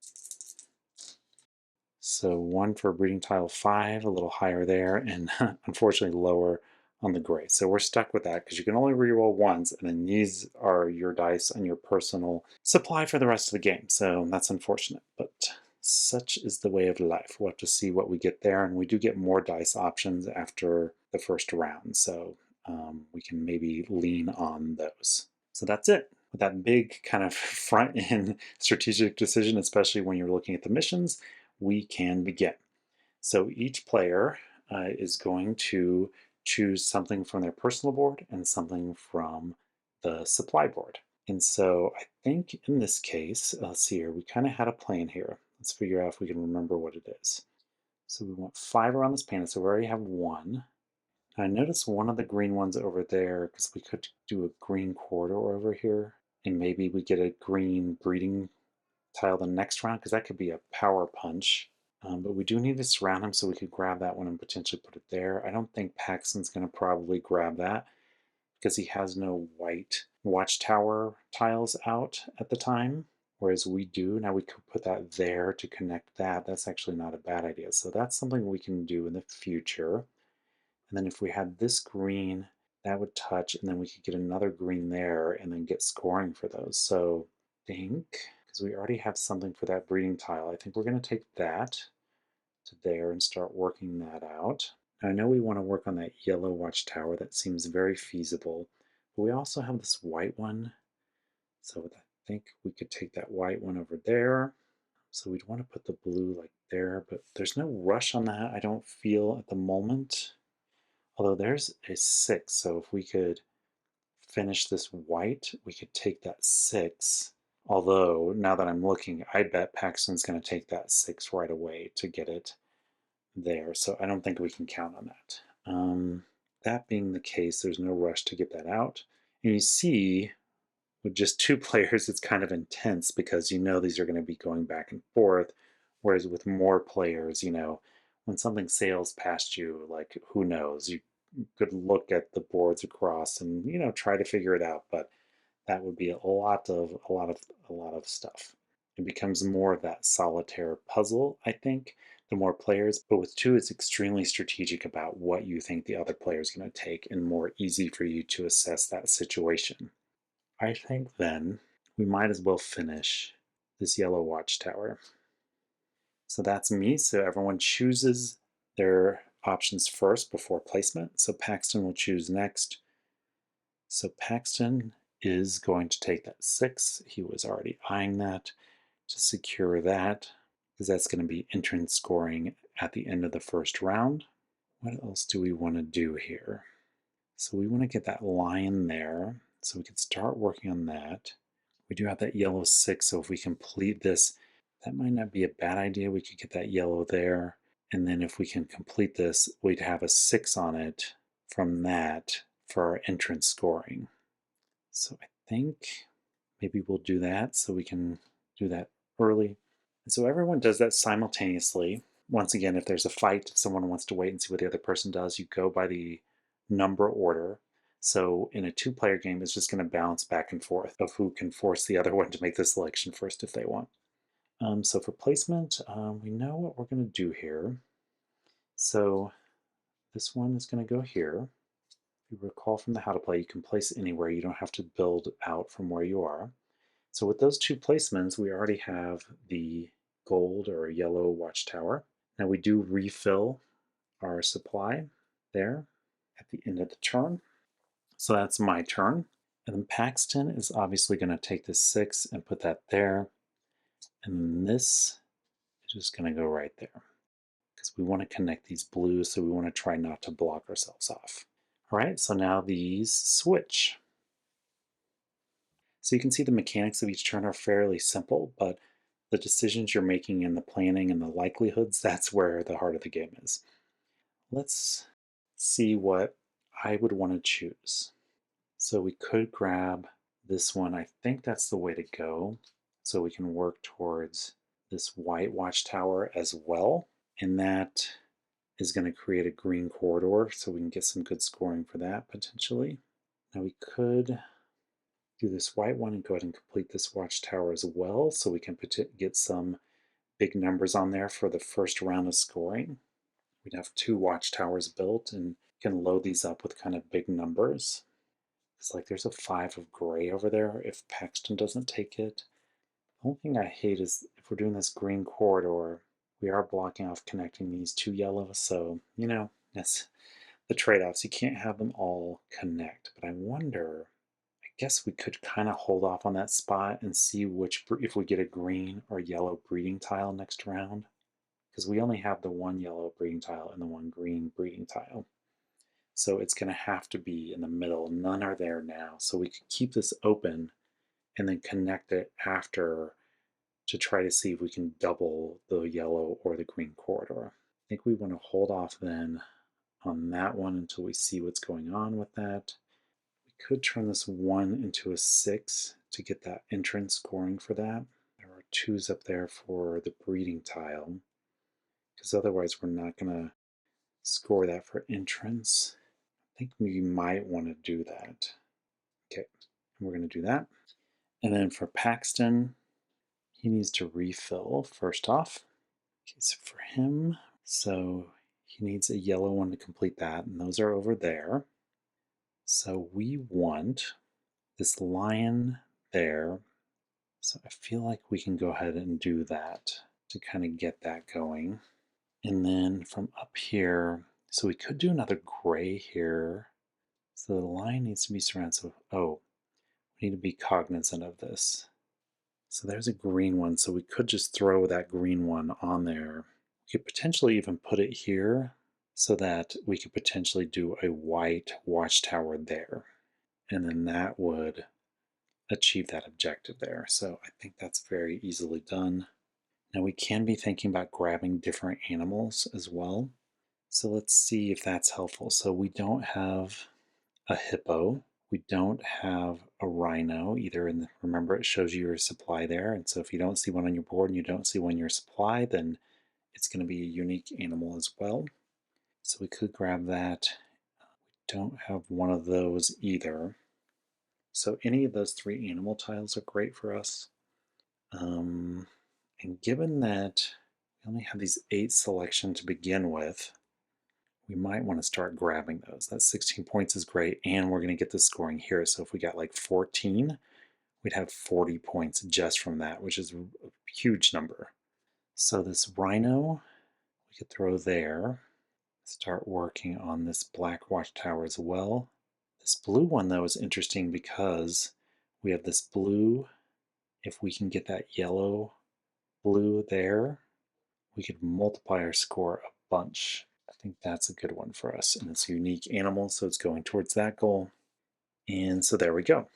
So 1 for breeding tile 5, a little higher there, and unfortunately lower on the gray. So we're stuck with that because you can only re-roll once, and then these are your dice and your personal supply for the rest of the game. So that's unfortunate, but such is the way of life. We'll have to see what we get there, and we do get more dice options after the first round, so we can maybe lean on those. So that's it. With that big kind of front end strategic decision, especially when you're looking at the missions, we can begin. So each player is going to choose something from their personal board and something from the supply board. And so I think in this case, let's see here, we kind of had a plan here. Let's figure out if we can remember what it is. So we want 5 around this panel, so we already have 1. I noticed one of the green ones over there because we could do a green corridor over here, and maybe we get a green breeding tile the next round because that could be a power punch. But we do need to surround him so we could grab that one and potentially put it there. I don't think Paxton's going to probably grab that because he has no white watchtower tiles out at the time, whereas we do. Now we could put that there to connect that. That's actually not a bad idea. So that's something we can do in the future. And then if we had this green, that would touch, and then we could get another green there and then get scoring for those. So I think, because we already have something for that breeding tile, I think we're going to take that to there and start working that out. Now, I know we want to work on that yellow watchtower. That seems very feasible. But we also have this white one. So I think we could take that white one over there. So we'd want to put the blue like there, but there's no rush on that, I don't feel at the moment. Although there's a 6, so if we could finish this white, we could take that 6. Although, now that I'm looking, I bet Paxton's going to take that 6 right away to get it there, so I don't think we can count on that. That being the case, there's no rush to get that out. And you see, with just two players, it's kind of intense because you know these are going to be going back and forth. Whereas with more players, when something sails past you, like who knows, you could look at the boards across and try to figure it out, but that would be a lot of stuff. It becomes more of that solitaire puzzle, I think, the more players. But with two, it's extremely strategic about what you think the other player is going to take and more easy for you to assess that situation. I think then we might as well finish this yellow watchtower. So that's me. So everyone chooses their options first before placement. So Paxton will choose next. So Paxton is going to take that 6. He was already eyeing that to secure that because that's going to be entrance scoring at the end of the first round. What else do we want to do here? So we want to get that lion there. So we can start working on that. We do have that yellow 6, so if we complete this, that might not be a bad idea. We could get that yellow there. And then if we can complete this, we'd have a 6 on it from that for our entrance scoring. So I think maybe we'll do that so we can do that early. And so everyone does that simultaneously. Once again, if there's a fight, if someone wants to wait and see what the other person does, you go by the number order. So in a two-player game, it's just going to bounce back and forth of who can force the other one to make the selection first if they want. So for placement, we know what we're going to do here. So this one is going to go here. If you recall from the how to play, you can place it anywhere. You don't have to build out from where you are. So with those two placements, we already have the gold or yellow watchtower. Now we do refill our supply there at the end of the turn. So that's my turn. And then Paxton is obviously going to take this 6 and put that there. And then this is just going to go right there because we want to connect these blues, so we want to try not to block ourselves off. All right, so now these switch. So you can see the mechanics of each turn are fairly simple, but the decisions you're making and the planning and the likelihoods, that's where the heart of the game is. Let's see what I would want to choose. So we could grab this one. I think that's the way to go. So we can work towards this white watchtower as well. And that is going to create a green corridor, so we can get some good scoring for that potentially. Now we could do this white one and go ahead and complete this watchtower as well, so we can get some big numbers on there for the first round of scoring. We'd have 2 watchtowers built and can load these up with kind of big numbers. It's like there's a 5 of gray over there if Paxton doesn't take it. The only thing I hate is if we're doing this green corridor, we are blocking off connecting these 2 yellows, so that's the trade-offs. You can't have them all connect, but I wonder, I guess we could kind of hold off on that spot and see if we get a green or yellow breeding tile next round, because we only have the 1 yellow breeding tile and the 1 green breeding tile. So it's going to have to be in the middle. None are there now. So we could keep this open and then connect it after to try to see if we can double the yellow or the green corridor. I think we want to hold off then on that one until we see what's going on with that. We could turn this 1 into a 6 to get that entrance scoring for that. There are 2s up there for the breeding tile, because otherwise we're not going to score that for entrance. I think we might want to do that. Okay, we're going to do that. And then for Paxton, he needs to refill first off. Okay, so for him, so he needs a yellow one to complete that, and those are over there. So we want this lion there. So I feel like we can go ahead and do that to kind of get that going. And then from up here, so we could do another gray here So the line needs to be surrounded. So, oh, we need to be cognizant of this. So there's a green one. So we could just throw that green one on there. We could potentially even put it here so that we could potentially do a white watchtower there. And then that would achieve that objective there. So I think that's very easily done. Now we can be thinking about grabbing different animals as well. So let's see if that's helpful. So we don't have a hippo. We don't have a rhino either. And remember, it shows you your supply there. And so if you don't see one on your board and you don't see one in your supply, then it's going to be a unique animal as well. So we could grab that. We don't have one of those either. So any of those three animal tiles are great for us. And given that we only have these 8 selection to begin with, we might want to start grabbing those. That 16 points is great, and we're going to get the scoring here. So if we got like 14, we'd have 40 points just from that, which is a huge number. So this rhino, we could throw there. Start working on this black watchtower as well. This blue one, though, is interesting because we have this blue. If we can get that yellow blue there, we could multiply our score a bunch. I think that's a good one for us. And it's a unique animal, so it's going towards that goal. And so there we go.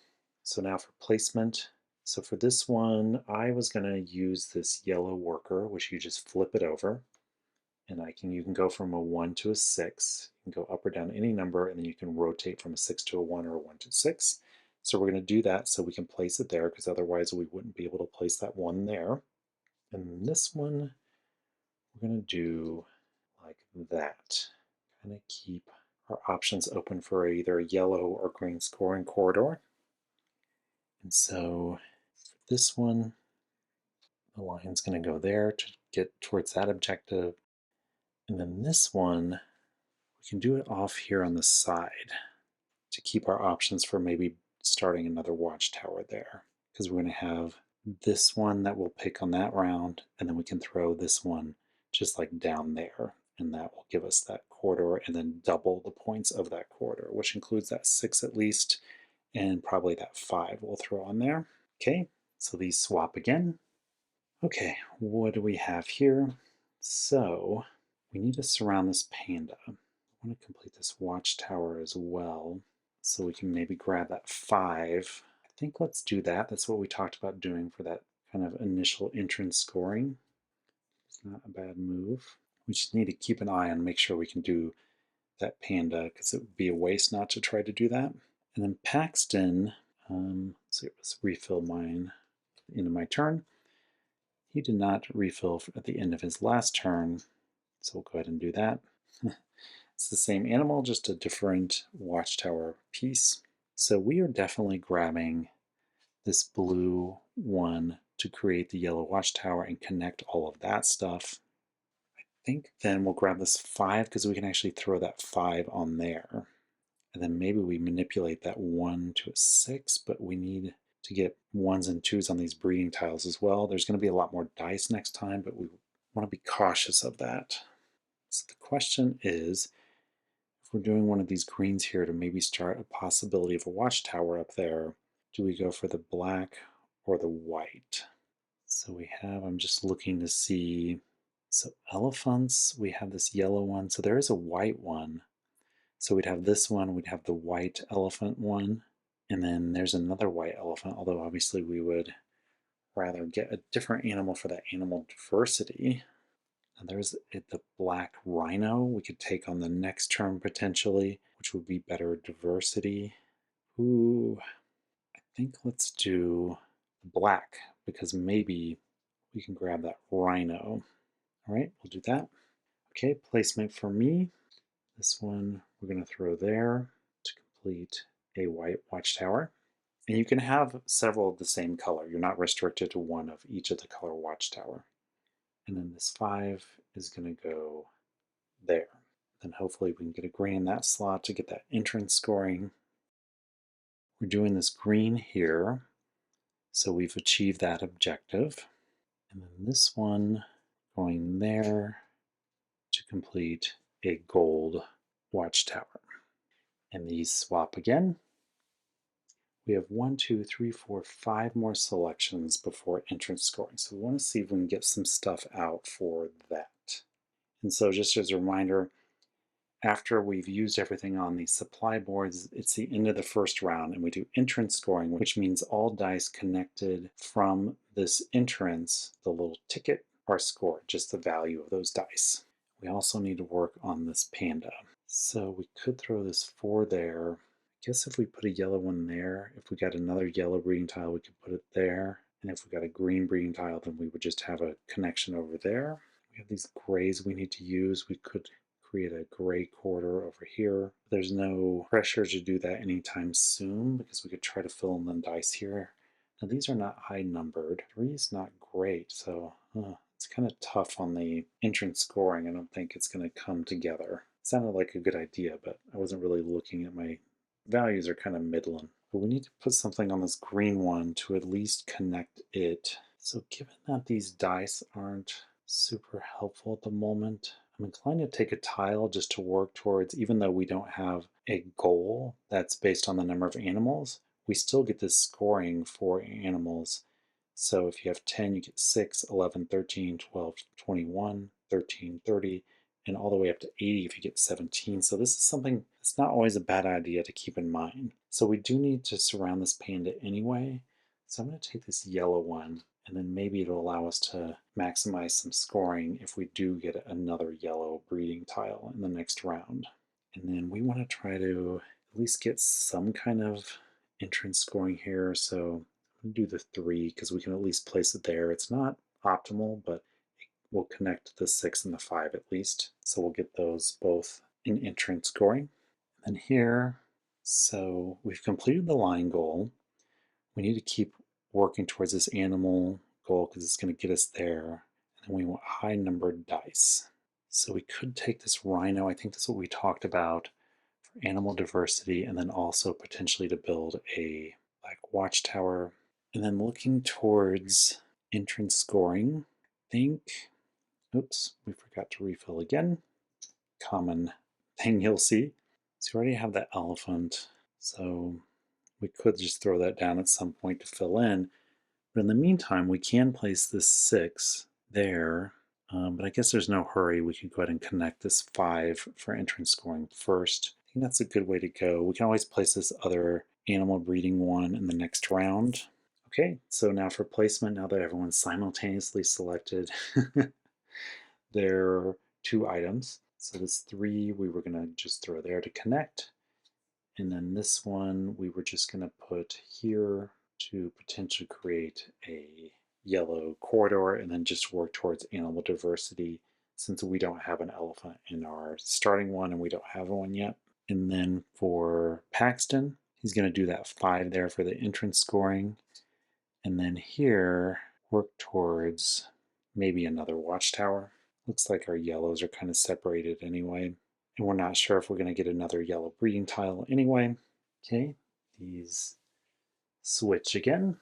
So now for placement. So for this one, I was going to use this yellow worker, which you just flip it over. And you can go from a 1 to a 6. You can go up or down any number, and then you can rotate from a 6 to a 1 or a 1 to 6. So we're going to do that so we can place it there, because otherwise we wouldn't be able to place that one there. And this one, we're going to do like that. Kind of keep our options open for either a yellow or green scoring corridor. And so for this one, the line's going to go there to get towards that objective. And then this one, we can do it off here on the side to keep our options for maybe starting another watchtower there. Because we're going to have this one that we'll pick on that round, and then we can throw this one just like down there, and that will give us that corridor and then double the points of that corridor, which includes that 6 at least, and probably that 5 we'll throw on there. Okay, so these swap again. Okay, what do we have here? So we need to surround this panda. I want to complete this watchtower as well, so we can maybe grab that 5. I think let's do that. That's what we talked about doing for that kind of initial entrance scoring. It's not a bad move. We just need to keep an eye on, make sure we can do that panda, because it would be a waste not to try to do that. And then Paxton, so let's refill mine at the end of my turn. He did not refill at the end of his last turn, so we'll go ahead and do that. It's the same animal, just a different watchtower piece. So we are definitely grabbing this blue one to create the yellow watchtower and connect all of that stuff. I think then we'll grab this 5 because we can actually throw that 5 on there. And then maybe we manipulate that 1 to a 6, but we need to get 1s and 2s on these breeding tiles as well. There's going to be a lot more dice next time, but we want to be cautious of that. So the question is, if we're doing one of these greens here to maybe start a possibility of a watchtower up there, do we go for the black or the white? So we have, I'm just looking to see, so elephants, we have this yellow one. So there is a white one. So we'd have this one, we'd have the white elephant one, and then there's another white elephant, although obviously we would rather get a different animal for that animal diversity. And there's the black rhino we could take on the next turn potentially, which would be better diversity. Ooh, I think let's do black, because maybe we can grab that rhino. All right, we'll do that. Okay, placement for me. This one we're going to throw there to complete a white watchtower. And you can have several of the same color. You're not restricted to one of each of the color watchtower. And then this 5 is going to go there. Then hopefully we can get a green in that slot to get that entrance scoring. We're doing this green here, so we've achieved that objective. And then this one going there to complete a gold watchtower. And these swap again. We have 5 more selections before entrance scoring. So we want to see if we can get some stuff out for that. And so just as a reminder, after we've used everything on the supply boards, it's the end of the first round, and we do entrance scoring, which means all dice connected from this entrance, the little ticket, are scored, just the value of those dice. We also need to work on this panda. So we could throw this 4 there. I guess if we put a yellow one there, if we got another yellow breeding tile, we could put it there. And if we got a green breeding tile, then we would just have a connection over there. We have these grays we need to use. We could create a gray corridor over here. There's no pressure to do that anytime soon because we could try to fill in the dice here. Now these are not high numbered. 3 is not great, so it's kind of tough on the entrance scoring. I don't think it's going to come together. It sounded like a good idea, but I wasn't really looking at my values are kind of middling. But we need to put something on this green one to at least connect it. So given that these dice aren't super helpful at the moment, I'm inclined to take a tile just to work towards, even though we don't have a goal that's based on the number of animals, we still get this scoring for animals. So if you have 10, you get 6, 11, 13, 12, 21, 13, 30, and all the way up to 80 if you get 17. So this is something that's not always a bad idea to keep in mind. So we do need to surround this panda anyway. So I'm going to take this yellow one, and then maybe it'll allow us to maximize some scoring if we do get another yellow breeding tile in the next round. And then we want to try to at least get some kind of entrance scoring here. So I'm going to do the 3 because we can at least place it there. It's not optimal, but we'll connect the 6 and the 5 at least. So we'll get those both in entrance scoring. And then here, so we've completed the line goal. We need to keep working towards this animal goal because it's going to get us there. And then we want high numbered dice. So we could take this rhino. I think that's what we talked about for animal diversity, and then also potentially to build a black watchtower. And then looking towards entrance scoring, I think, oops, we forgot to refill again. Common thing you'll see. So we already have that elephant. So we could just throw that down at some point to fill in. But in the meantime, we can place this 6 there. But I guess there's no hurry. We could go ahead and connect this 5 for entrance scoring first. I think that's a good way to go. We can always place this other animal breeding one in the next round. Okay, so now for placement, now that everyone's simultaneously selected their 2 items. So this 3 we were going to just throw there to connect. And then this one we were just going to put here to potentially create a yellow corridor and then just work towards animal diversity since we don't have an elephant in our starting one and we don't have one yet. And then for Paxton, he's going to do that 5 there for the entrance scoring. And then here, work towards maybe another watchtower. Looks like our yellows are kind of separated anyway. And we're not sure if we're going to get another yellow breeding tile anyway. Okay, these switch again.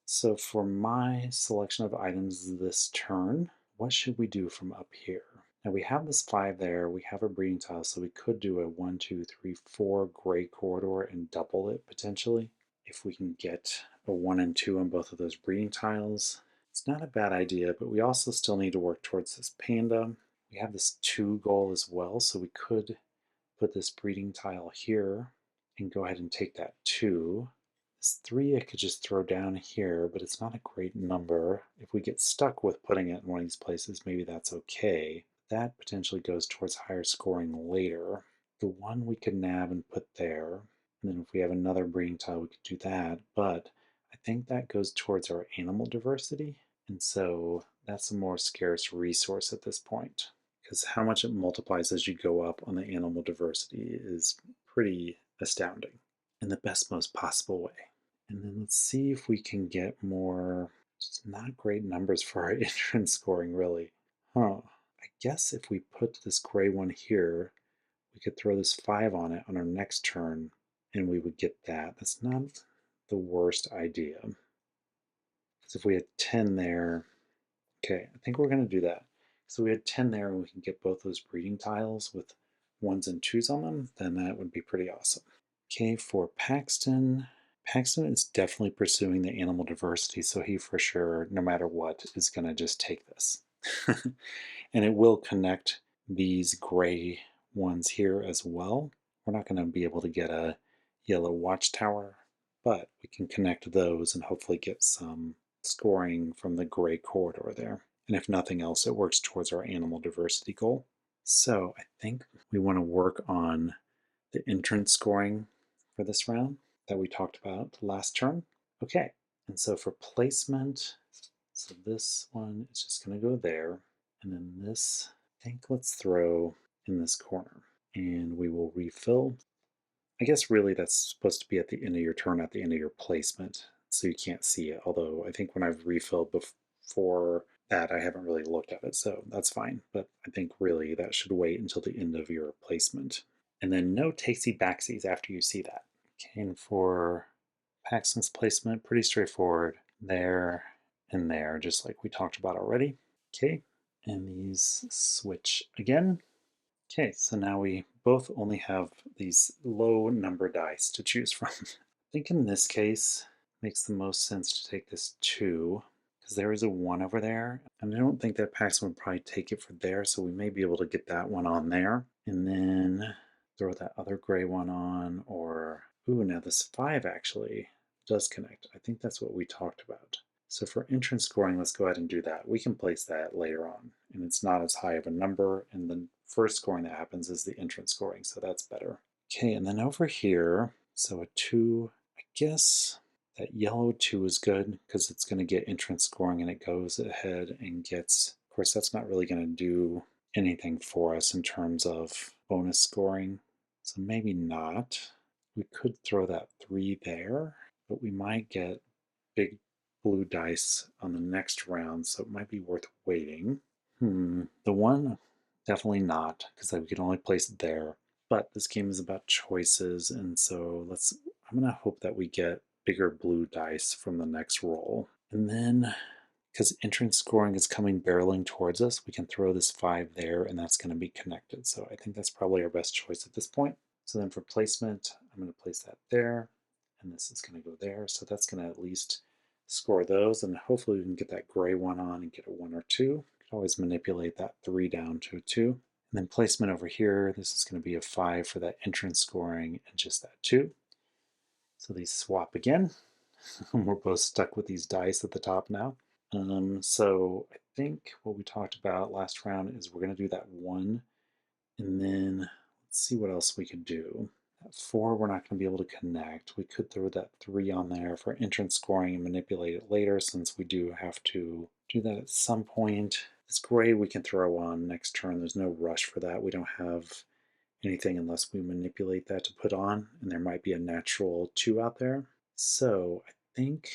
So for my selection of items this turn, what should we do from up here? Now we have this 5 there, we have a breeding tile, so we could do a 1, 2, 3, 4 gray corridor and double it potentially. If we can get a 1 and 2 on both of those breeding tiles, it's not a bad idea, but we also still need to work towards this panda. We have this 2 goal as well, so we could put this breeding tile here and go ahead and take that 2. This 3 I could just throw down here, but it's not a great number. If we get stuck with putting it in one of these places, maybe that's okay. That potentially goes towards higher scoring later. The 1 we could nab and put there, and then if we have another breeding tile, we could do that. But I think that goes towards our animal diversity, and so that's a more scarce resource at this point. Because how much it multiplies as you go up on the animal diversity is pretty astounding in the best, most possible way. And then let's see if we can get more, just not great numbers for our entrance scoring, really. Huh. I guess if we put this gray one here, we could throw this 5 on it on our next turn, and we would get that. That's not the worst idea. Because if we had 10 there, okay, I think we're going to do that. So we had 10 there, and we can get both those breeding tiles with ones and twos on them, then that would be pretty awesome. Okay, for Paxton, Paxton is definitely pursuing the animal diversity, so he for sure, no matter what, is going to just take this. And it will connect these gray ones here as well. We're not going to be able to get a yellow watchtower, but we can connect those and hopefully get some scoring from the gray corridor there. And if nothing else, it works towards our animal diversity goal. So I think we want to work on the entrance scoring for this round that we talked about last turn. Okay, and so for placement, so this one is just going to go there. And then this, I think let's throw in this corner. And we will refill. I guess really that's supposed to be at the end of your turn, at the end of your placement, so you can't see it. Although I think when I've refilled before that, I haven't really looked at it, so that's fine. But I think really that should wait until the end of your placement. And then no takesy backsies after you see that. Okay, and for Paxton's placement, pretty straightforward. There and there, just like we talked about already. Okay, and these switch again. Okay, so now we both only have these low number dice to choose from. I think in this case, it makes the most sense to take this 2, because there is a 1 over there, and I don't think that Paxton would probably take it for there, so we may be able to get that one on there, and then throw that other gray one on, or, ooh, now this 5 actually does connect. I think that's what we talked about. So for entrance scoring, let's go ahead and do that. We can place that later on, and it's not as high of a number, and the first scoring that happens is the entrance scoring, so that's better. Okay, and then over here, so a 2, I guess that yellow 2 is good because it's going to get entrance scoring and it goes ahead and gets, of course, that's not really going to do anything for us in terms of bonus scoring, so maybe not. We could throw that 3 there, but we might get big blue dice on the next round, so it might be worth waiting. The 1, definitely not, because we can only place it there. But this game is about choices, and so I'm gonna hope that we get bigger blue dice from the next roll. And then, because entrance scoring is coming barreling towards us, we can throw this 5 there, and that's gonna be connected. So I think that's probably our best choice at this point. So then for placement, I'm gonna place that there, and this is gonna go there. So that's gonna at least score those, and hopefully we can get that gray one on and get a 1 or 2. Could always manipulate that 3 down to a 2. And then placement over here, this is going to be a 5 for that entrance scoring and just that 2. So these swap again. We're both stuck with these dice at the top now. So I think what we talked about last round is we're going to do that 1, and then let's see what else we could do. That 4 we're not going to be able to connect. We could throw that 3 on there for entrance scoring and manipulate it later, since we do have to do that at some point. This gray we can throw on next turn. There's no rush for that. We don't have anything unless we manipulate that to put on, and there might be a natural 2 out there. So I think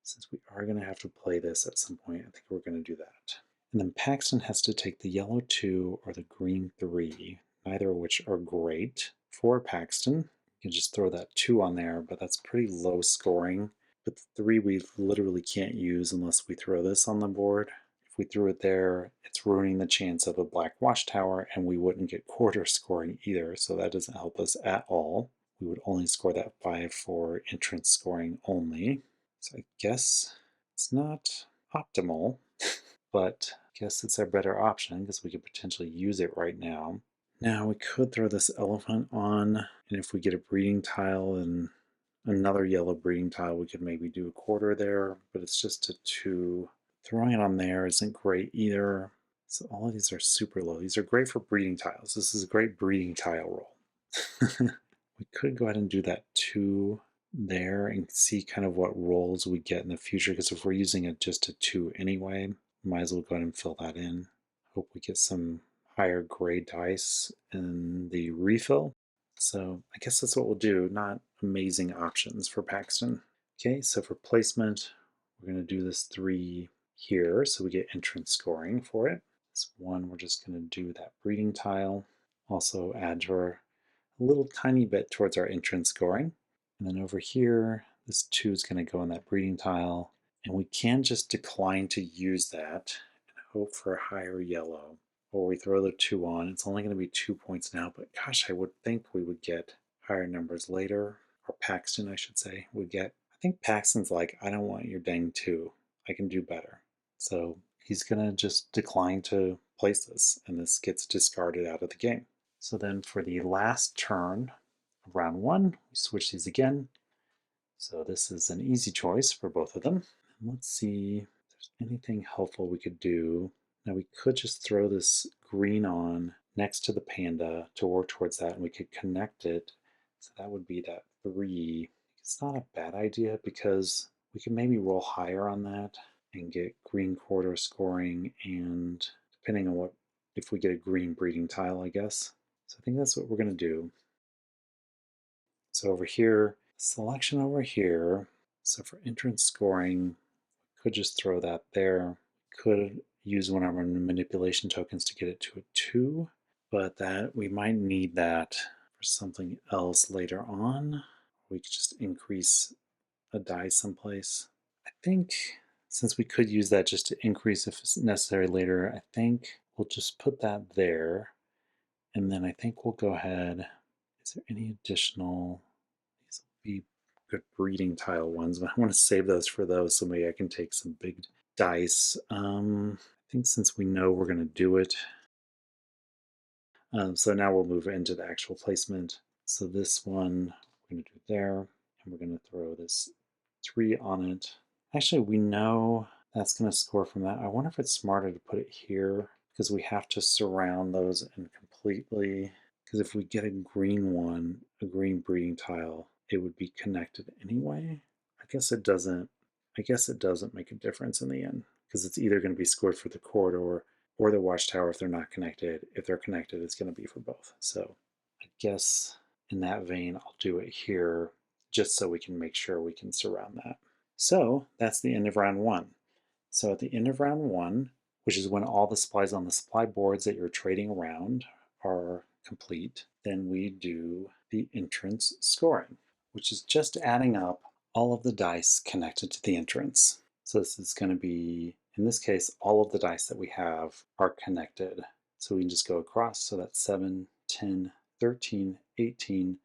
since we are going to have to play this at some point, I think we're going to do that. And then Paxton has to take the yellow 2 or the green 3, neither of which are great for Paxton. You can just throw that 2 on there, but that's pretty low scoring. But the 3 we literally can't use unless we throw this on the board. If we threw it there, it's ruining the chance of a black watchtower, and we wouldn't get quarter scoring either, so that doesn't help us at all. We would only score that 5 for entrance scoring only. So I guess it's not optimal, but I guess it's our better option because we could potentially use it right now. Now we could throw this elephant on, and if we get a breeding tile and another yellow breeding tile, we could maybe do a quarter there, but it's just a 2. Throwing it on there isn't great either. So all of these are super low. These are great for breeding tiles. This is a great breeding tile roll. We could go ahead and do that 2 there and see kind of what rolls we get in the future, because if we're using it just a 2 anyway, might as well go ahead and fill that in. Hope we get some higher grade dice in the refill. So I guess that's what we'll do. Not amazing options for Paxton. Okay, so for placement, we're going to do this 3 here, so we get entrance scoring for it. This 1, we're just going to do that breeding tile. Also add to our a little tiny bit towards our entrance scoring. And then over here, this 2 is going to go in that breeding tile. And we can just decline to use that and hope for a higher yellow. or we throw the 2 on. It's only going to be 2 points now, but gosh, I would think we would get higher numbers later, or Paxton, I should say, would get. I think Paxton's like, I don't want your dang 2. I can do better. So he's going to just decline to place this, and this gets discarded out of the game. So then for the last turn of round 1, we switch these again. So this is an easy choice for both of them. And let's see if there's anything helpful we could do. Now we could just throw this green on next to the panda to work towards that, and we could connect it. So that would be that 3. It's not a bad idea because we could maybe roll higher on that and get green quarter scoring, and depending on if we get a green breeding tile, I guess. So I think that's what we're going to do. So over here, selection over here. So for entrance scoring, could just throw that there. Could use one of our manipulation tokens to get it to a 2, but that we might need that for something else later on. We could just increase a die someplace. I think since we could use that just to increase if it's necessary later, I think we'll just put that there. And then I think we'll go ahead. Is there any additional? These will be good breeding tile ones, but I want to save those for those so maybe I can take some big dice. I think since we know we're going to do it, so now we'll move into the actual placement. So this one we're going to do there, and we're going to throw this 3 on it. Actually, we know that's going to score from that. I wonder if it's smarter to put it here because we have to surround those and completely, because if we get a green one, a green breeding tile, it would be connected anyway. I guess it doesn't make a difference in the end because it's either going to be scored for the corridor or the watchtower if they're not connected. If they're connected, it's going to be for both. So I guess in that vein, I'll do it here just so we can make sure we can surround that. So that's the end of round 1. So at the end of round 1, which is when all the supplies on the supply boards that you're trading around are complete, then we do the entrance scoring, which is just adding up all of the dice connected to the entrance. So this is going to be, in this case, all of the dice that we have are connected. So we can just go across. So that's 7, 10, 13, 18,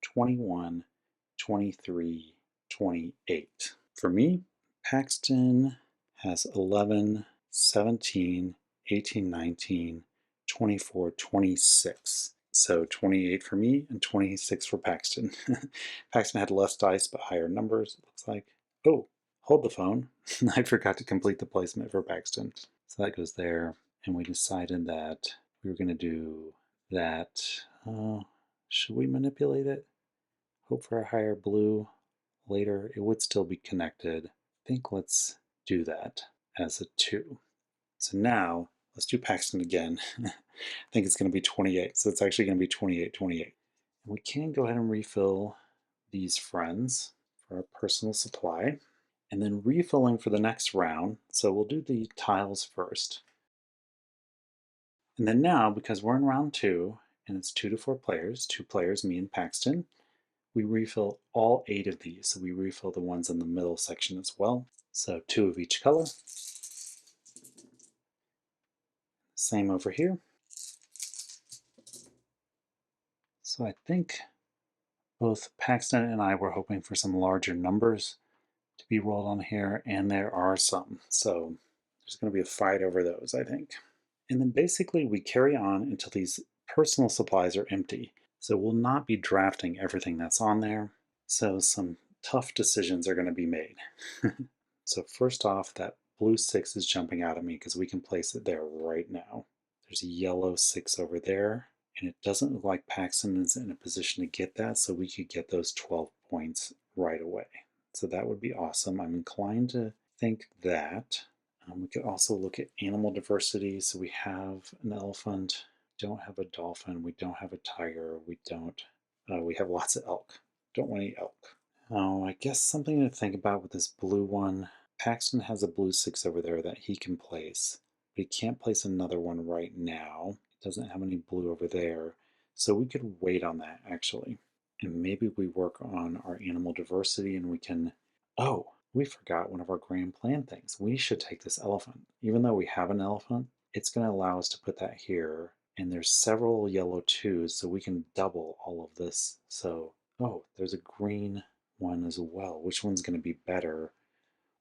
21, 23, 28. For me, Paxton has 11, 17, 18, 19, 24, 26. So 28 for me and 26 for Paxton. Paxton had less dice but higher numbers, it looks like. Oh, hold the phone. I forgot to complete the placement for Paxton. So that goes there. And we decided that we were going to do that. Should we manipulate it? Hope for a higher blue later. It would still be connected. I think let's do that as a 2. So now let's do Paxton again. I think it's going to be 28. So it's actually going to be 28, 28. And we can go ahead and refill these friends for our personal supply. And then refilling for the next round. So we'll do the tiles first. And then now, because we're in round 2, and it's 2 to 4 players, 2 players, me and Paxton, we refill all 8 of these. So we refill the ones in the middle section as well. So 2 of each color. Same over here. So I think both Paxton and I were hoping for some larger numbers to be rolled on here, and there are some. So there's going to be a fight over those, I think. And then basically we carry on until these personal supplies are empty. So we'll not be drafting everything that's on there. So some tough decisions are going to be made. So first off, that blue 6 is jumping out at me because we can place it there right now. There's a yellow 6 over there, and it doesn't look like Paxton is in a position to get that, so we could get those 12 points right away. So that would be awesome. I'm inclined to think that. We could also look at animal diversity. So we have an elephant, don't have a dolphin, we don't have a tiger, we have lots of elk. Don't want any elk. Oh, I guess something to think about with this blue one. Paxton has a blue 6 over there that he can place, but he can't place another one right now. He doesn't have any blue over there. So we could wait on that actually. And maybe we work on our animal diversity and we can, oh, we forgot one of our grand plan things. We should take this elephant. Even though we have an elephant, it's going to allow us to put that here. And there's several yellow twos, so we can double all of this. So, oh, there's a green one as well. Which one's going to be better?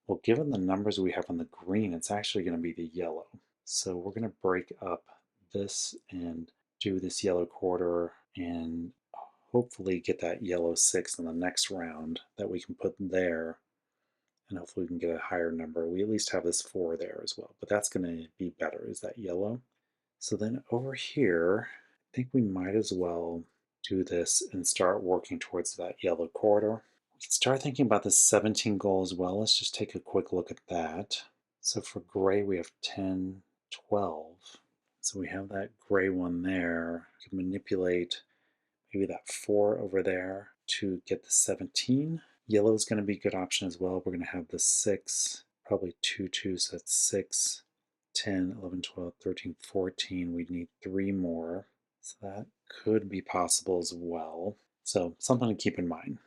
Well, given the numbers we have on the green, it's actually going to be the yellow. So we're going to break up this and do this yellow quarter and hopefully get that yellow 6 in the next round that we can put there. And hopefully we can get a higher number. We at least have this 4 there as well, but that's going to be better, is that yellow. So then over here, I think we might as well do this and start working towards that yellow quarter. We can start thinking about the 17 goal as well. Let's just take a quick look at that. So for gray, we have 10, 12. So we have that gray one there. We can manipulate maybe that 4 over there to get the 17. Yellow is going to be a good option as well. We're going to have the 6, probably 2, 2, so that's 6, 10, 11, 12, 13, 14. We'd need 3 more. So that could be possible as well. So something to keep in mind,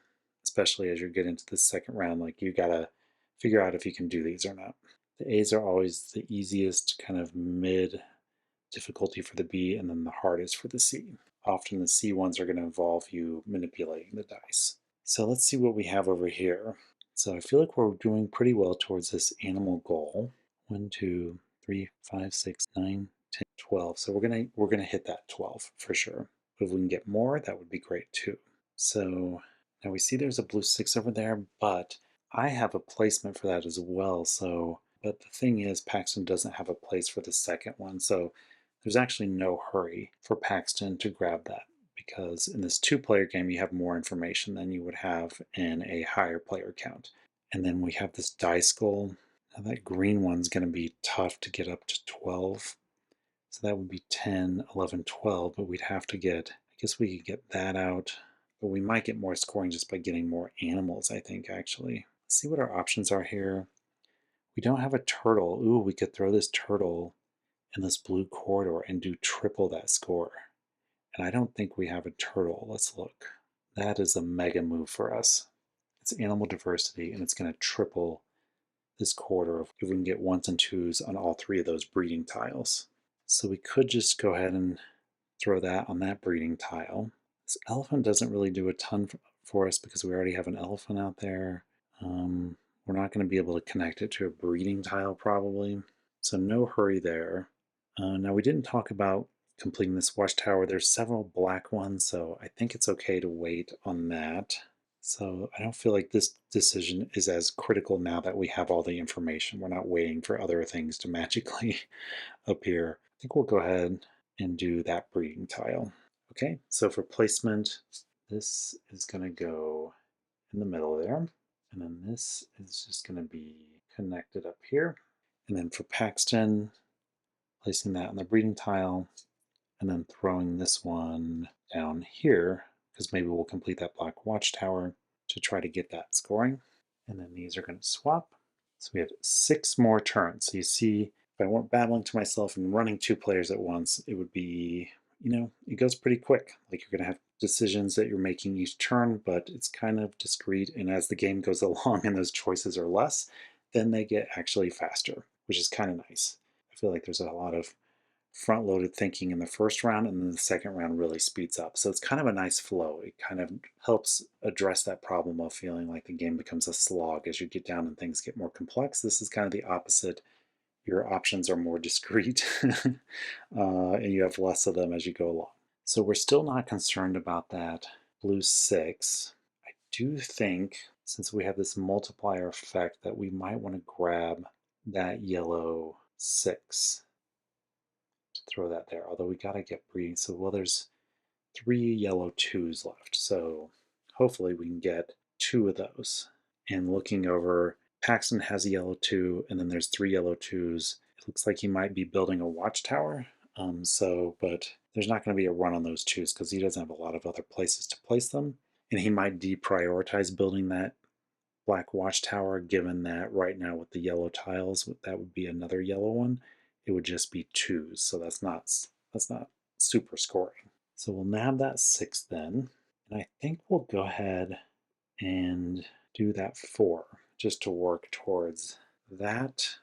especially as you get into the second round. Like you got to figure out if you can do these or not. The A's are always the easiest, kind of mid difficulty for the B, and then the hardest for the C. Often the C ones are going to involve you manipulating the dice. So let's see what we have over here. So I feel like we're doing pretty well towards this animal goal. 1, 2, 3, 5, 6, 9, 10, 12. So we're gonna hit that 12 for sure. But if we can get more, that would be great too. So now we see there's a blue 6 over there, but I have a placement for that as well. So, but the thing is, Paxton doesn't have a place for the second one. So there's actually no hurry for Paxton to grab that, because in this 2-player game, you have more information than you would have in a higher player count. And then we have this dice goal. Now that green one's going to be tough to get up to 12. So that would be 10, 11, 12, but we'd have to get, I guess we could get that out, but we might get more scoring just by getting more animals, I think, actually. Let's see what our options are here. We don't have a turtle. Ooh, we could throw this turtle in this blue corridor and do triple that score. And I don't think we have a turtle. Let's look. That is a mega move for us. It's animal diversity, and it's going to triple this corridor if we can get 1s and 2s on all 3 of those breeding tiles. So we could just go ahead and throw that on that breeding tile. This elephant doesn't really do a ton for us because we already have an elephant out there. We're not going to be able to connect it to a breeding tile probably. So no hurry there. Now we didn't talk about completing this watchtower. There's several black ones, so I think it's okay to wait on that. So I don't feel like this decision is as critical now that we have all the information. We're not waiting for other things to magically appear. I think we'll go ahead and do that breeding tile. Okay, so for placement, this is going to go in the middle there. And then this is just going to be connected up here. And then for Paxton, placing that on the breeding tile, and then throwing this one down here, because maybe we'll complete that black watchtower to try to get that scoring. And then these are going to swap. So we have 6 more turns. So you see, if I weren't battling to myself and running 2 players at once, it would be, it goes pretty quick. Like you're going to have decisions that you're making each turn, but it's kind of discrete. And as the game goes along and those choices are less, then they get actually faster, which is kind of nice. I feel like there's a lot of front-loaded thinking in the first round, and then the second round really speeds up. So it's kind of a nice flow. It kind of helps address that problem of feeling like the game becomes a slog as you get down and things get more complex. This is kind of the opposite. Your options are more discrete, and you have less of them as you go along. So we're still not concerned about that blue 6. I do think, since we have this multiplier effect, that we might want to grab that yellow 6. Throw that there, although we got to get breeding. So, well, there's 3 yellow 2s left. So hopefully we can get 2 of those. And looking over, Paxton has a yellow 2, and then there's 3 yellow 2s. It looks like he might be building a watchtower. But there's not going to be a run on those 2s because he doesn't have a lot of other places to place them. And he might deprioritize building that black watchtower, given that right now with the yellow tiles, that would be another yellow one. It would just be 2s, so that's not super scoring. So we'll nab that 6 then, and I think we'll go ahead and do that 4 just to work towards that.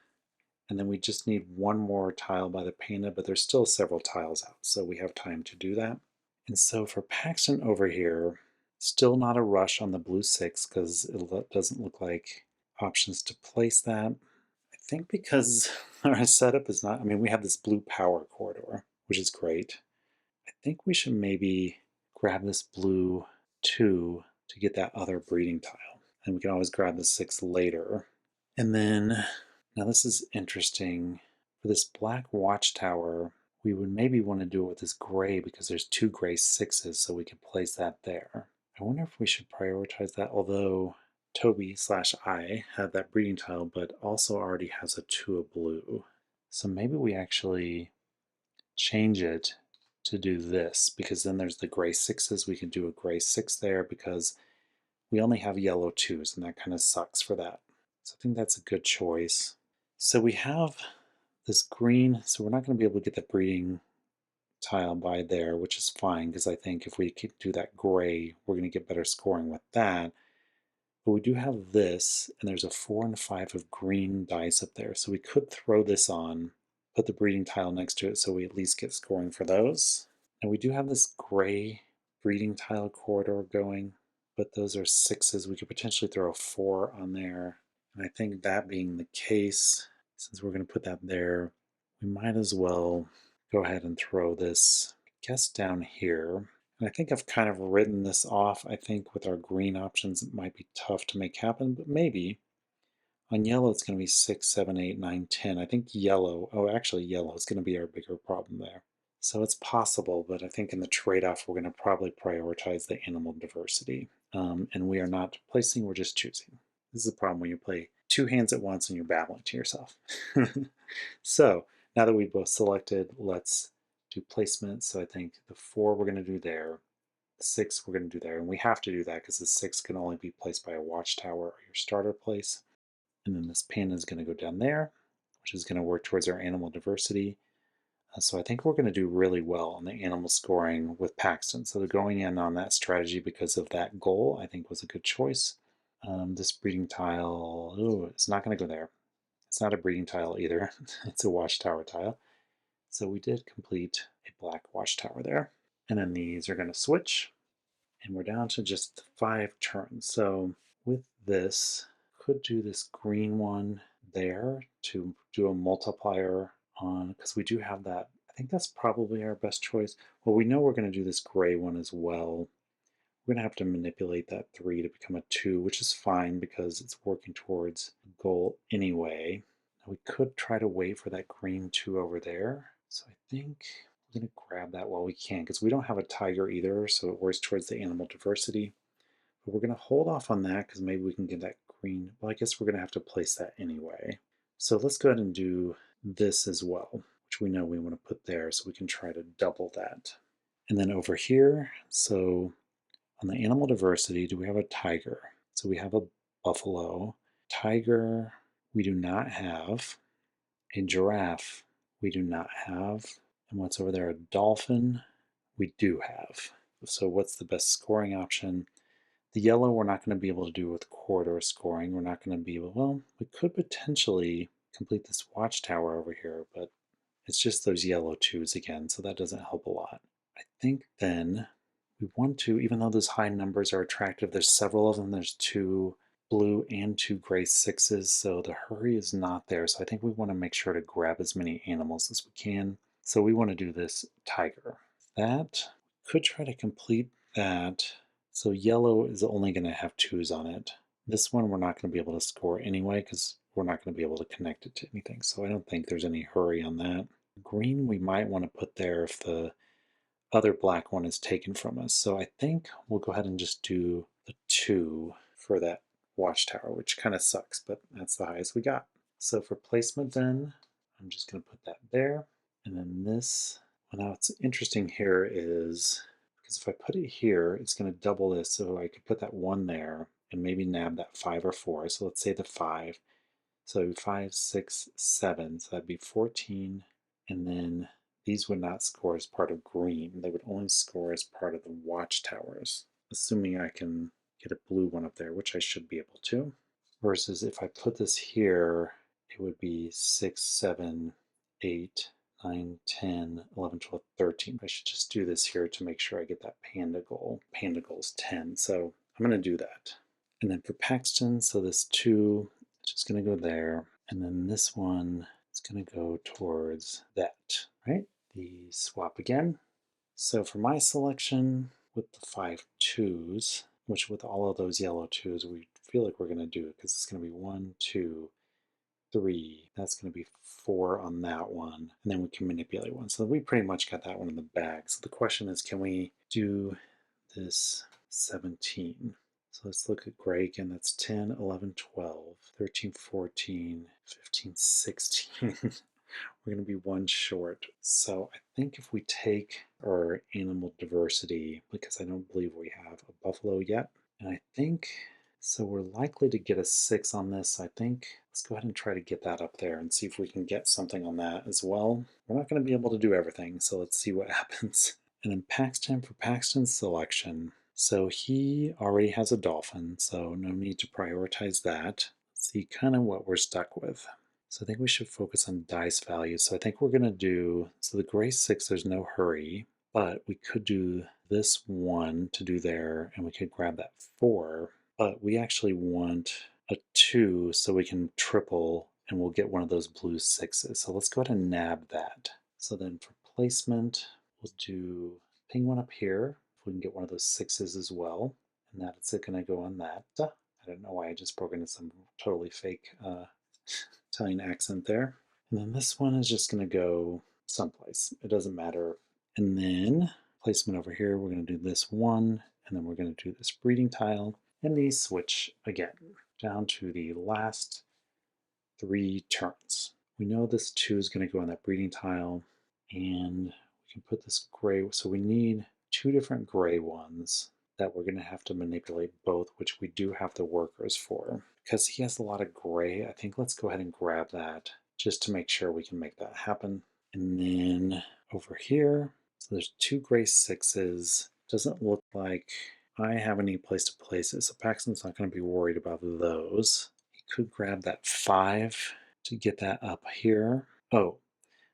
And then we just need one more tile by the panda, but there's still several tiles out, so we have time to do that. And so for Paxton over here, still not a rush on the blue 6 because it doesn't look like options to place that. I think because our setup is not, I mean, we have this blue power corridor, which is great. I think we should maybe grab this blue 2 to get that other breeding tile. And we can always grab the 6 later. And then, now this is interesting. For this black watchtower, we would maybe want to do it with this gray because there's 2 gray 6s, so we can place that there. I wonder if we should prioritize that, although Toby/I have that breeding tile, but also already has a 2 of blue. So maybe we actually change it to do this, because then there's the gray 6s. We can do a gray 6 there because we only have yellow 2s, and that kind of sucks for that. So I think that's a good choice. So we have this green, so we're not going to be able to get the breeding tile by there, which is fine because I think if we do that gray, we're going to get better scoring with that. But we do have this, and there's a 4 and 5 of green dice up there. So we could throw this on, put the breeding tile next to it so we at least get scoring for those. And we do have this gray breeding tile corridor going, but those are 6s. We could potentially throw a 4 on there. And I think that being the case, since we're going to put that there, we might as well go ahead and throw this, I guess, down here. And I think I've kind of written this off. I think with our green options, it might be tough to make happen, but maybe. On yellow, it's going to be 6, 7, 8, 9, 10. I think yellow, oh, actually, yellow is going to be our bigger problem there. So it's possible, but I think in the trade-off, we're going to probably prioritize the animal diversity. And we are not placing, we're just choosing. This is a problem when you play 2 hands at once and you're babbling to yourself. So now that we've both selected, let's do placement. So I think the 4 we're going to do there, the 6 we're going to do there, and we have to do that because the 6 can only be placed by a watchtower or your starter place. And then this panda is going to go down there, which is going to work towards our animal diversity. So I think we're going to do really well on the animal scoring with Paxton. So going in on that strategy because of that goal, I think was a good choice. This breeding tile, oh, it's not going to go there. It's not a breeding tile either. It's a watchtower tile. So we did complete a black watchtower there. And then these are going to switch. And we're down to just 5 turns. So with this, could do this green one there to do a multiplier on, because we do have that. I think that's probably our best choice. Well, we know we're going to do this gray one as well. We're going to have to manipulate that 3 to become a 2, which is fine because it's working towards a goal anyway. Now we could try to wait for that green 2 over there. So I think we're going to grab that while we can because we don't have a tiger either, so it works towards the animal diversity. But we're going to hold off on that because maybe we can get that green. Well, I guess we're going to have to place that anyway. So let's go ahead and do this as well, which we know we want to put there so we can try to double that. And then over here, so on the animal diversity, do we have a tiger? So we have a buffalo. Tiger, we do not have. A giraffe, we do not have. And what's over there? A dolphin, we do have. So what's the best scoring option? The yellow we're not going to be able to do with corridor scoring. We're not going to be able, well, we could potentially complete this watchtower over here, but it's just those yellow 2s again, so that doesn't help a lot. I think then we want to, even though those high numbers are attractive, there's several of them. There's 2 blue and 2 gray 6s, so the hurry is not there. So I think we want to make sure to grab as many animals as we can. So we want to do this tiger. That could try to complete that. So yellow is only going to have 2s on it. This one we're not going to be able to score anyway because we're not going to be able to connect it to anything. So I don't think there's any hurry on that. Green we might want to put there if the other black one is taken from us. So I think we'll go ahead and just do the 2 for that watchtower, which kind of sucks, but that's the highest we got. So for placement then, I'm just going to put that there. And then this, well, now what's interesting here is, because if I put it here, it's going to double this. So I could put that 1 there and maybe nab that 5 or 4. So let's say the 5. So 5, 6, 7. So that'd be 14. And then these would not score as part of green. They would only score as part of the watchtowers, assuming I can get a blue one up there, which I should be able to. Versus if I put this here, it would be 6, 7, 8, 9, 10, 11, 12, 13. I should just do this here to make sure I get that panda goal. Panda goal is 10, so I'm going to do that. And then for Paxton, so this 2 is just going to go there. And then this one is going to go towards that, right? The swap again. So for my selection with the 5 twos, which with all of those yellow twos, we feel like we're going to do it because it's going to be 1, 2, 3. That's going to be 4 on that one. And then we can manipulate one. So we pretty much got that one in the bag. So the question is, can we do this 17? So let's look at gray again. That's 10, 11, 12, 13, 14, 15, 16. We're going to be one short. So I think if we take our animal diversity, because I don't believe we have a buffalo yet, and I think, so we're likely to get a 6 on this. I think let's go ahead and try to get that up there and see if we can get something on that as well. We're not going to be able to do everything, so let's see what happens. And then Paxton, for Paxton's selection, so he already has a dolphin, so no need to prioritize that. Let's see kind of what we're stuck with. So I think we should focus on dice values. So I think we're going to do, so the gray 6, there's no hurry, but we could do this 1 to do there, and we could grab that 4, but we actually want a 2 so we can triple, and we'll get one of those blue 6s. So let's go ahead and nab that. So then for placement, we'll do ping one up here, if we can get one of those 6s as well, and that's it going to go on that. I don't know why I just broke into some totally fake Italian accent there. And then this one is just going to go someplace. It doesn't matter. And then placement over here, we're going to do this 1, and then we're going to do this breeding tile, and these switch again down to the last 3 turns. We know this 2 is going to go on that breeding tile, and we can put this gray, so we need 2 different gray ones that we're going to have to manipulate both, which we do have the workers for. Because he has a lot of gray, I think let's go ahead and grab that just to make sure we can make that happen. And then over here, so there's 2 gray 6s. Doesn't look like I have any place to place it, so Paxton's not going to be worried about those. He could grab that 5 to get that up here. Oh,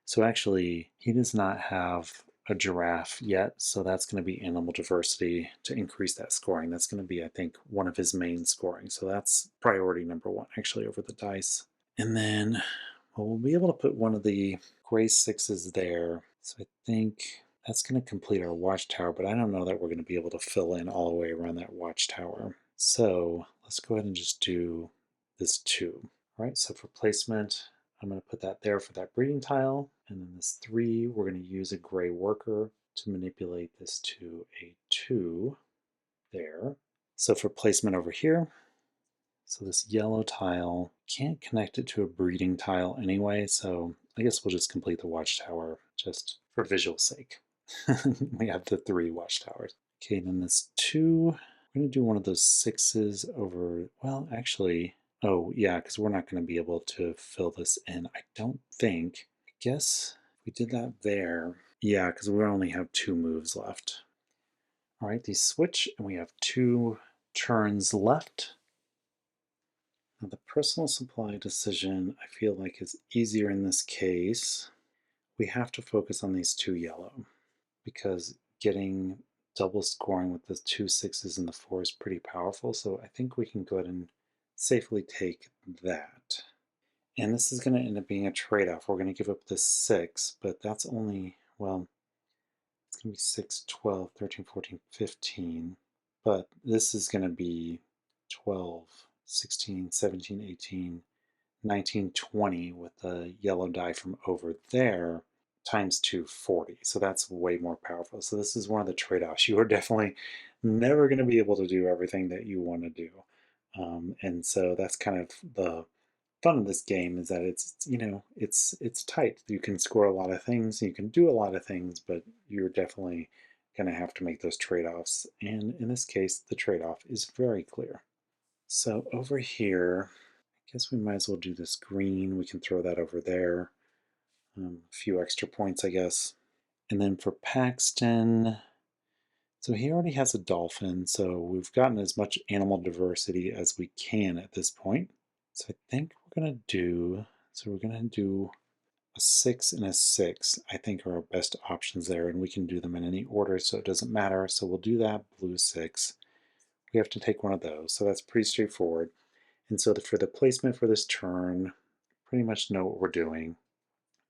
so actually, he does not have a giraffe yet, so that's going to be animal diversity to increase that scoring. That's going to be, I think, one of his main scoring. So that's priority number 1, actually, over the dice. And then we'll be able to put one of the gray 6s there. So I think that's going to complete our watchtower, but I don't know that we're going to be able to fill in all the way around that watchtower. So let's go ahead and just do this 2. All right, so for placement, I'm going to put that there for that breeding tile. And then this 3, we're going to use a gray worker to manipulate this to a 2 there. So for placement over here, so this yellow tile, can't connect it to a breeding tile anyway, so I guess we'll just complete the watchtower just for visual sake. We have the 3 watchtowers. Okay, then this 2, we're going to do one of those 6s over, well, actually, oh, yeah, because we're not going to be able to fill this in, I don't think. I guess we did that there. Yeah, because we only have 2 moves left. All right, these switch, and we have 2 turns left. Now, the personal supply decision, I feel like, is easier in this case. We have to focus on these 2 yellow, because getting double scoring with the 2 6s and the 4 is pretty powerful, so I think we can go ahead and safely take that. And this is going to end up being a trade-off. We're going to give up this 6, but that's only, well, it's going to be 6, 12, 13, 14, 15. But this is going to be 12, 16, 17, 18, 19, 20 with the yellow die from over there times 2, 40. So that's way more powerful. So this is one of the trade-offs. You are definitely never going to be able to do everything that you want to do. And so that's kind of the fun of this game, is that it's tight. You can score a lot of things, you can do a lot of things, but you're definitely going to have to make those trade-offs. And in this case, the trade-off is very clear. So over here, I guess we might as well do this green. We can throw that over there. A few extra points, I guess. And then for Paxton, so he already has a dolphin, so we've gotten as much animal diversity as we can at this point. So I think we're going to do So we're going to do a 6 and a 6, I think, are our best options there, and we can do them in any order, so it doesn't matter. So we'll do that blue 6. We have to take one of those, so that's pretty straightforward. And so for the placement for this turn, pretty much know what we're doing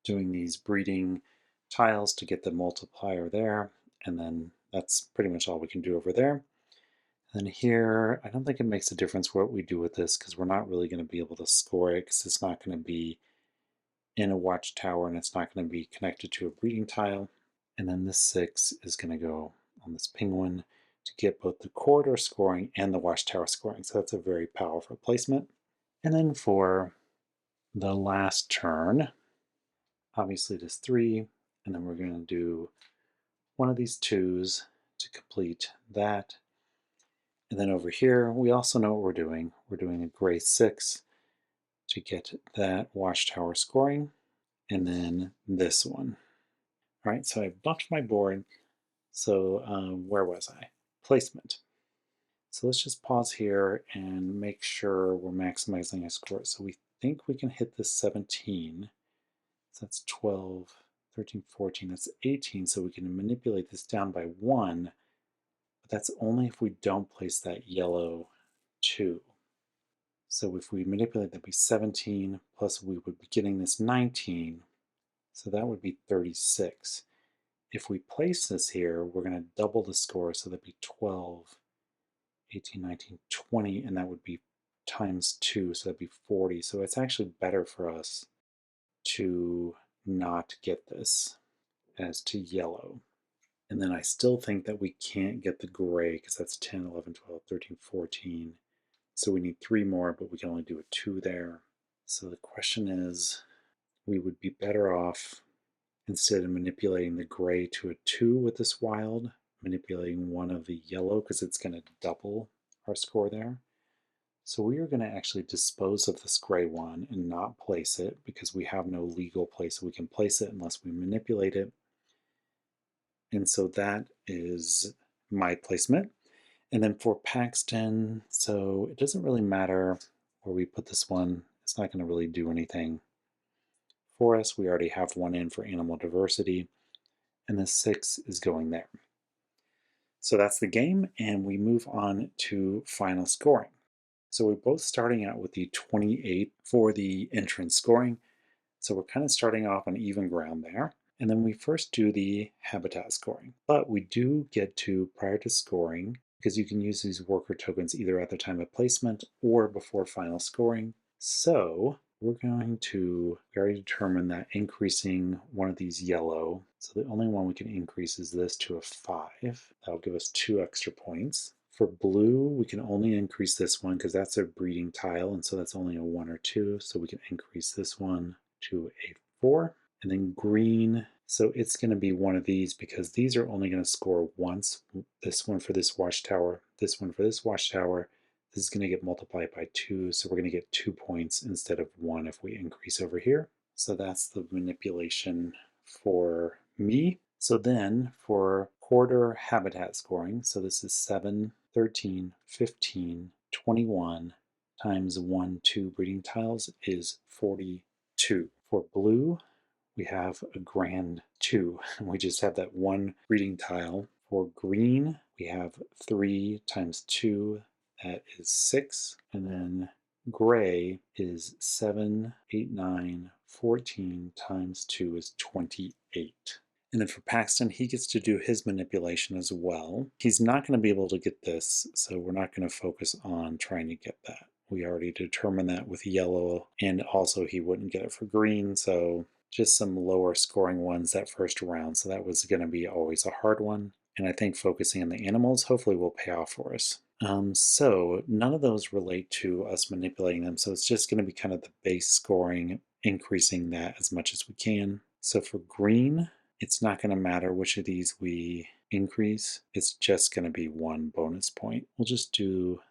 these breeding tiles to get the multiplier there, and then that's pretty much all we can do over there. And then here, I don't think it makes a difference what we do with this because we're not really going to be able to score it because it's not going to be in a watchtower and it's not going to be connected to a breeding tile. And then this 6 is going to go on this penguin to get both the corridor scoring and the watchtower scoring. So that's a very powerful placement. And then for the last turn, obviously it is 3, and then we're going to do one of these 2s to complete that. And then over here, we also know what we're doing. We're doing a gray 6 to get that watchtower scoring, and then this one. All right, so I bumped my board. So where was I? Placement. So let's just pause here and make sure we're maximizing our score. So we think we can hit this 17. So that's 12, 13, 14, that's 18. So we can manipulate this down by 1, but that's only if we don't place that yellow 2. So if we manipulate, that'd be 17, plus we would be getting this 19, so that would be 36. If we place this here, we're going to double the score, so that'd be 12, 18, 19, 20, and that would be times 2, so that'd be 40. So it's actually better for us to not get this as to yellow. And then I still think that we can't get the gray because that's 10, 11, 12, 13, 14. So we need 3 more, but we can only do a 2 there. So the question is, we would be better off, instead of manipulating the gray to a 2 with this wild, manipulating one of the yellow because it's going to double our score there. So we are going to actually dispose of this gray one and not place it because we have no legal place we can place it unless we manipulate it. And so that is my placement. And then for Paxton, so it doesn't really matter where we put this one. It's not going to really do anything for us. We already have one in for animal diversity, and the 6 is going there. So that's the game, and we move on to final scoring. So we're both starting out with the 28 for the entrance scoring. So we're kind of starting off on even ground there. And then we first do the habitat scoring. But we do get to, prior to scoring, because you can use these worker tokens either at the time of placement or before final scoring. So we're going to, we already determined that increasing one of these yellow, so the only one we can increase is this to a 5. That'll give us 2 extra points. For blue, we can only increase this one because that's a breeding tile, and so that's only a 1 or 2, so we can increase this one to a 4. And then green, so it's going to be one of these because these are only going to score once. This one for this watchtower, this one for this watchtower. This is going to get multiplied by 2, so we're going to get 2 points instead of 1 if we increase over here. So that's the manipulation for me. So then for quarter habitat scoring, so this is 7, 13, 15, 21 times 1, 2 breeding tiles is 42. For blue, we have a grand 2, and we just have that 1 breeding tile. For green, we have 3 times 2, that is 6, and then gray is 7, 8, 9, 14 times 2 is 28. And then for Paxton, he gets to do his manipulation as well. He's not going to be able to get this, so we're not going to focus on trying to get that. We already determined that with yellow, and also he wouldn't get it for green, so just some lower scoring ones that first round. So that was going to be always a hard one. And I think focusing on the animals hopefully will pay off for us. So none of those relate to us manipulating them. So it's just going to be kind of the base scoring, increasing that as much as we can. So for green, it's not going to matter which of these we increase. It's just going to be 1 bonus point. We'll just do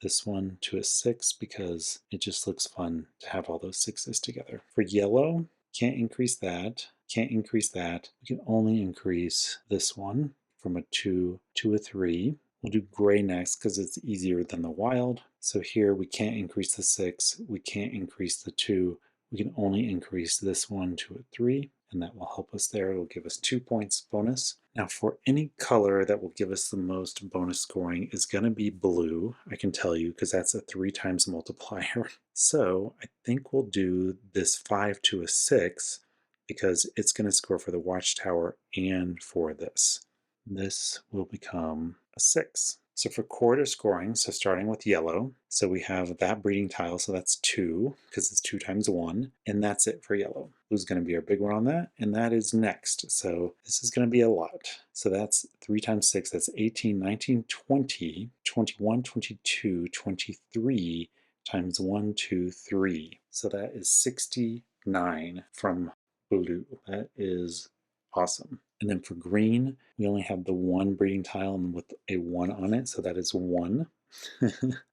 this one to a 6 because it just looks fun to have all those 6s together. For yellow, can't increase that, can't increase that. We can only increase this one from a 2 to a 3. We'll do gray next because it's easier than the wild. So here we can't increase the 6, we can't increase the 2, We can only increase this one to a 3, and that will help us there. It'll give us 2 points bonus. Now, for any color that will give us the most bonus scoring is going to be blue, I can tell you, because that's a 3 times multiplier. So I think we'll do this 5 to a 6 because it's going to score for the watchtower and for this. This will become a 6. So for quarter scoring, so starting with yellow, so we have that breeding tile, so that's 2, because it's 2 times 1, and that's it for yellow. Blue's going to be our big one on that, and that is next. So this is going to be a lot. So that's 3 times 6, that's 18, 19, 20, 21, 22, 23 times 1, 2, 3. So that is 69 from blue. That is awesome. And then for green, we only have the one breeding tile and with a 1 on it, so that is 1.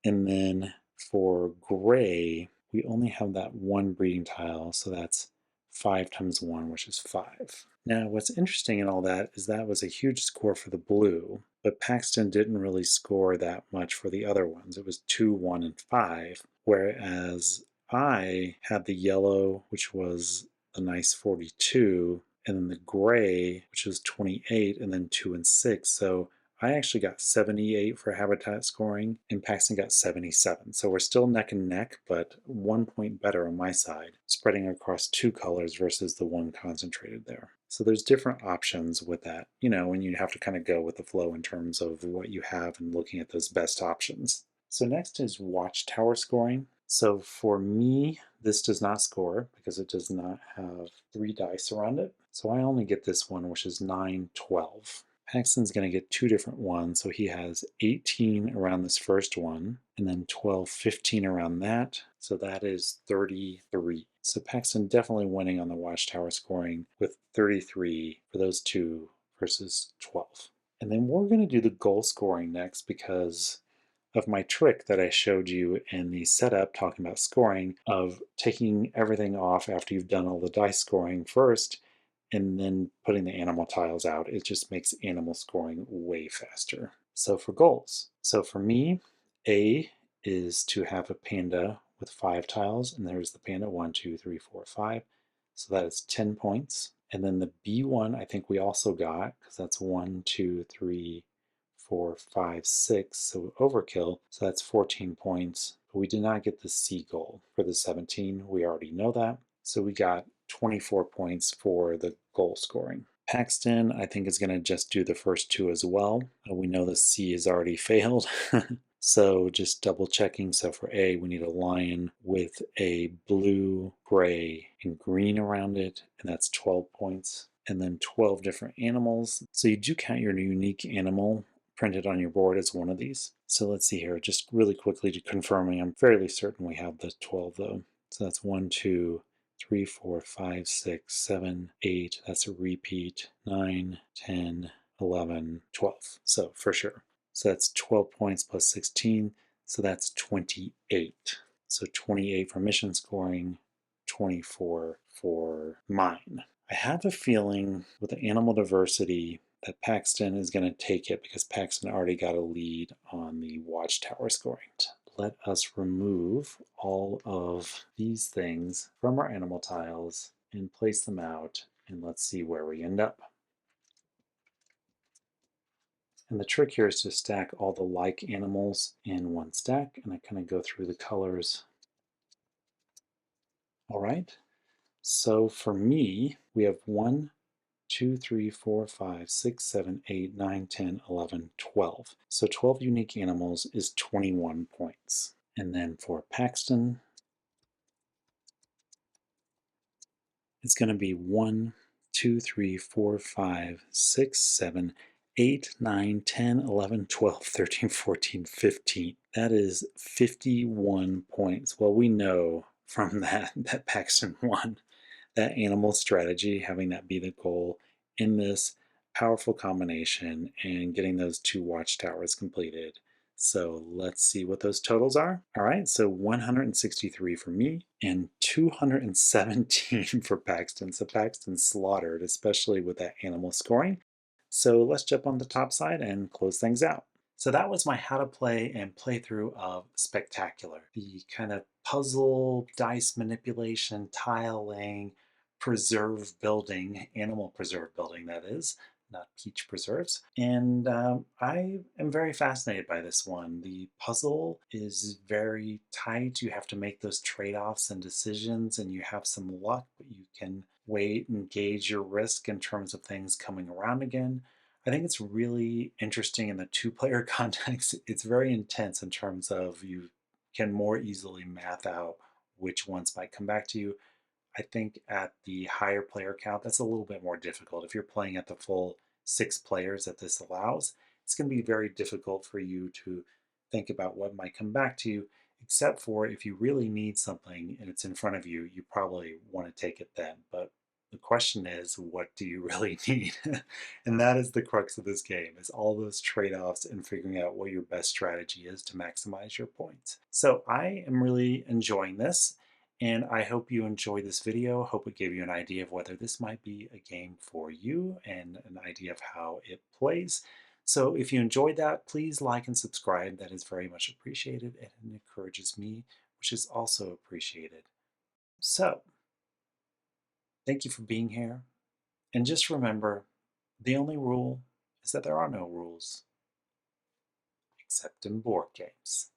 And then for gray, we only have that one breeding tile, so that's 5 times 1, which is 5. Now, what's interesting in all that is that was a huge score for the blue, but Paxton didn't really score that much for the other ones. It was 2, 1, and 5, whereas I had the yellow, which was a nice 42, and then the gray, which was 28, and then 2 and 6. So I actually got 78 for habitat scoring, and Paxton got 77. So we're still neck and neck, but 1 point better on my side, spreading across 2 colors versus the one concentrated there. So there's different options with that, when you have to kind of go with the flow in terms of what you have and looking at those best options. So next is watchtower scoring. So for me, this does not score because it does not have 3 dice around it. So I only get this one, which is 9, 12. Paxton's going to get 2 different ones. So he has 18 around this first one, and then 12, 15 around that. So that is 33. So Paxton definitely winning on the watchtower scoring with 33 for those 2 versus 12. And then we're going to do the goal scoring next because of my trick that I showed you in the setup talking about scoring of taking everything off after you've done all the dice scoring first and then putting the animal tiles out. It just makes animal scoring way faster. So for goals, so for me, A is to have a panda with 5 tiles, and there's the panda 1, 2, 3, 4, 5. So that is 10 points. And then the B one, I think we also got because that's 1, 2, 3, 4, 5, 6. So overkill. So that's 14 points. But we did not get the C goal for the 17. We already know that. So we got 24 points for the goal scoring. Paxton, I think, is going to just do the first 2 as well. We know the C has already failed. So just double checking. So for A, we need a lion with a blue, gray, and green around it, and that's 12 points. And then 12 different animals. So you do count your unique animal printed on your board as one of these. So let's see here, just really quickly to confirming, I'm fairly certain we have the 12 though. So that's 1, 2, 3, 4, 5, 6, 7, 8. That's a repeat. 9, 10, 11, 12. So for sure. So that's 12 points plus 16. So that's 28. So 28 for mission scoring, 24 for mine. I have a feeling with the animal diversity that Paxton is going to take it because Paxton already got a lead on the watchtower scoring. Let us remove all of these things from our animal tiles and place them out, and let's see where we end up. And the trick here is to stack all the like animals in one stack, and I kind of go through the colors. All right, so for me, we have 1, 2, 3, 4, 5, 6, 7, 8, 9, 10, 11, 12. So 12 unique animals is 21 points. And then for Paxton, it's going to be 1, 2, 3, 4, 5, 6, 7, 8, 9, 10, 11, 12, 13, 14, 15. That is 51 points. Well, we know from that Paxton won. That animal strategy, having that be the goal in this powerful combination and getting those 2 watchtowers completed. So let's see what those totals are. All right, so 163 for me and 217 for Paxton. So Paxton slaughtered, especially with that animal scoring. So let's jump on the top side and close things out. So that was my how to play and playthrough of Spectacular, the kind of puzzle, dice manipulation, tile laying, preserve building, animal preserve building, that is, not peach preserves. And I am very fascinated by this one. The puzzle is very tight. You have to make those trade offs and decisions, and you have some luck, but you can wait and gauge your risk in terms of things coming around again. I think it's really interesting in the two-player context. It's very intense in terms of you can more easily math out which ones might come back to you. I think at the higher player count, that's a little bit more difficult. If you're playing at the full 6 players that this allows, it's going to be very difficult for you to think about what might come back to you, except for if you really need something and it's in front of you, you probably want to take it then. But the question is, what do you really need? And that is the crux of this game, is all those trade-offs and figuring out what your best strategy is to maximize your points. So I am really enjoying this. And I hope you enjoyed this video. Hope it gave you an idea of whether this might be a game for you and an idea of how it plays. So if you enjoyed that, please like and subscribe. That is very much appreciated and it encourages me, which is also appreciated. So thank you for being here. And just remember, the only rule is that there are no rules except in board games.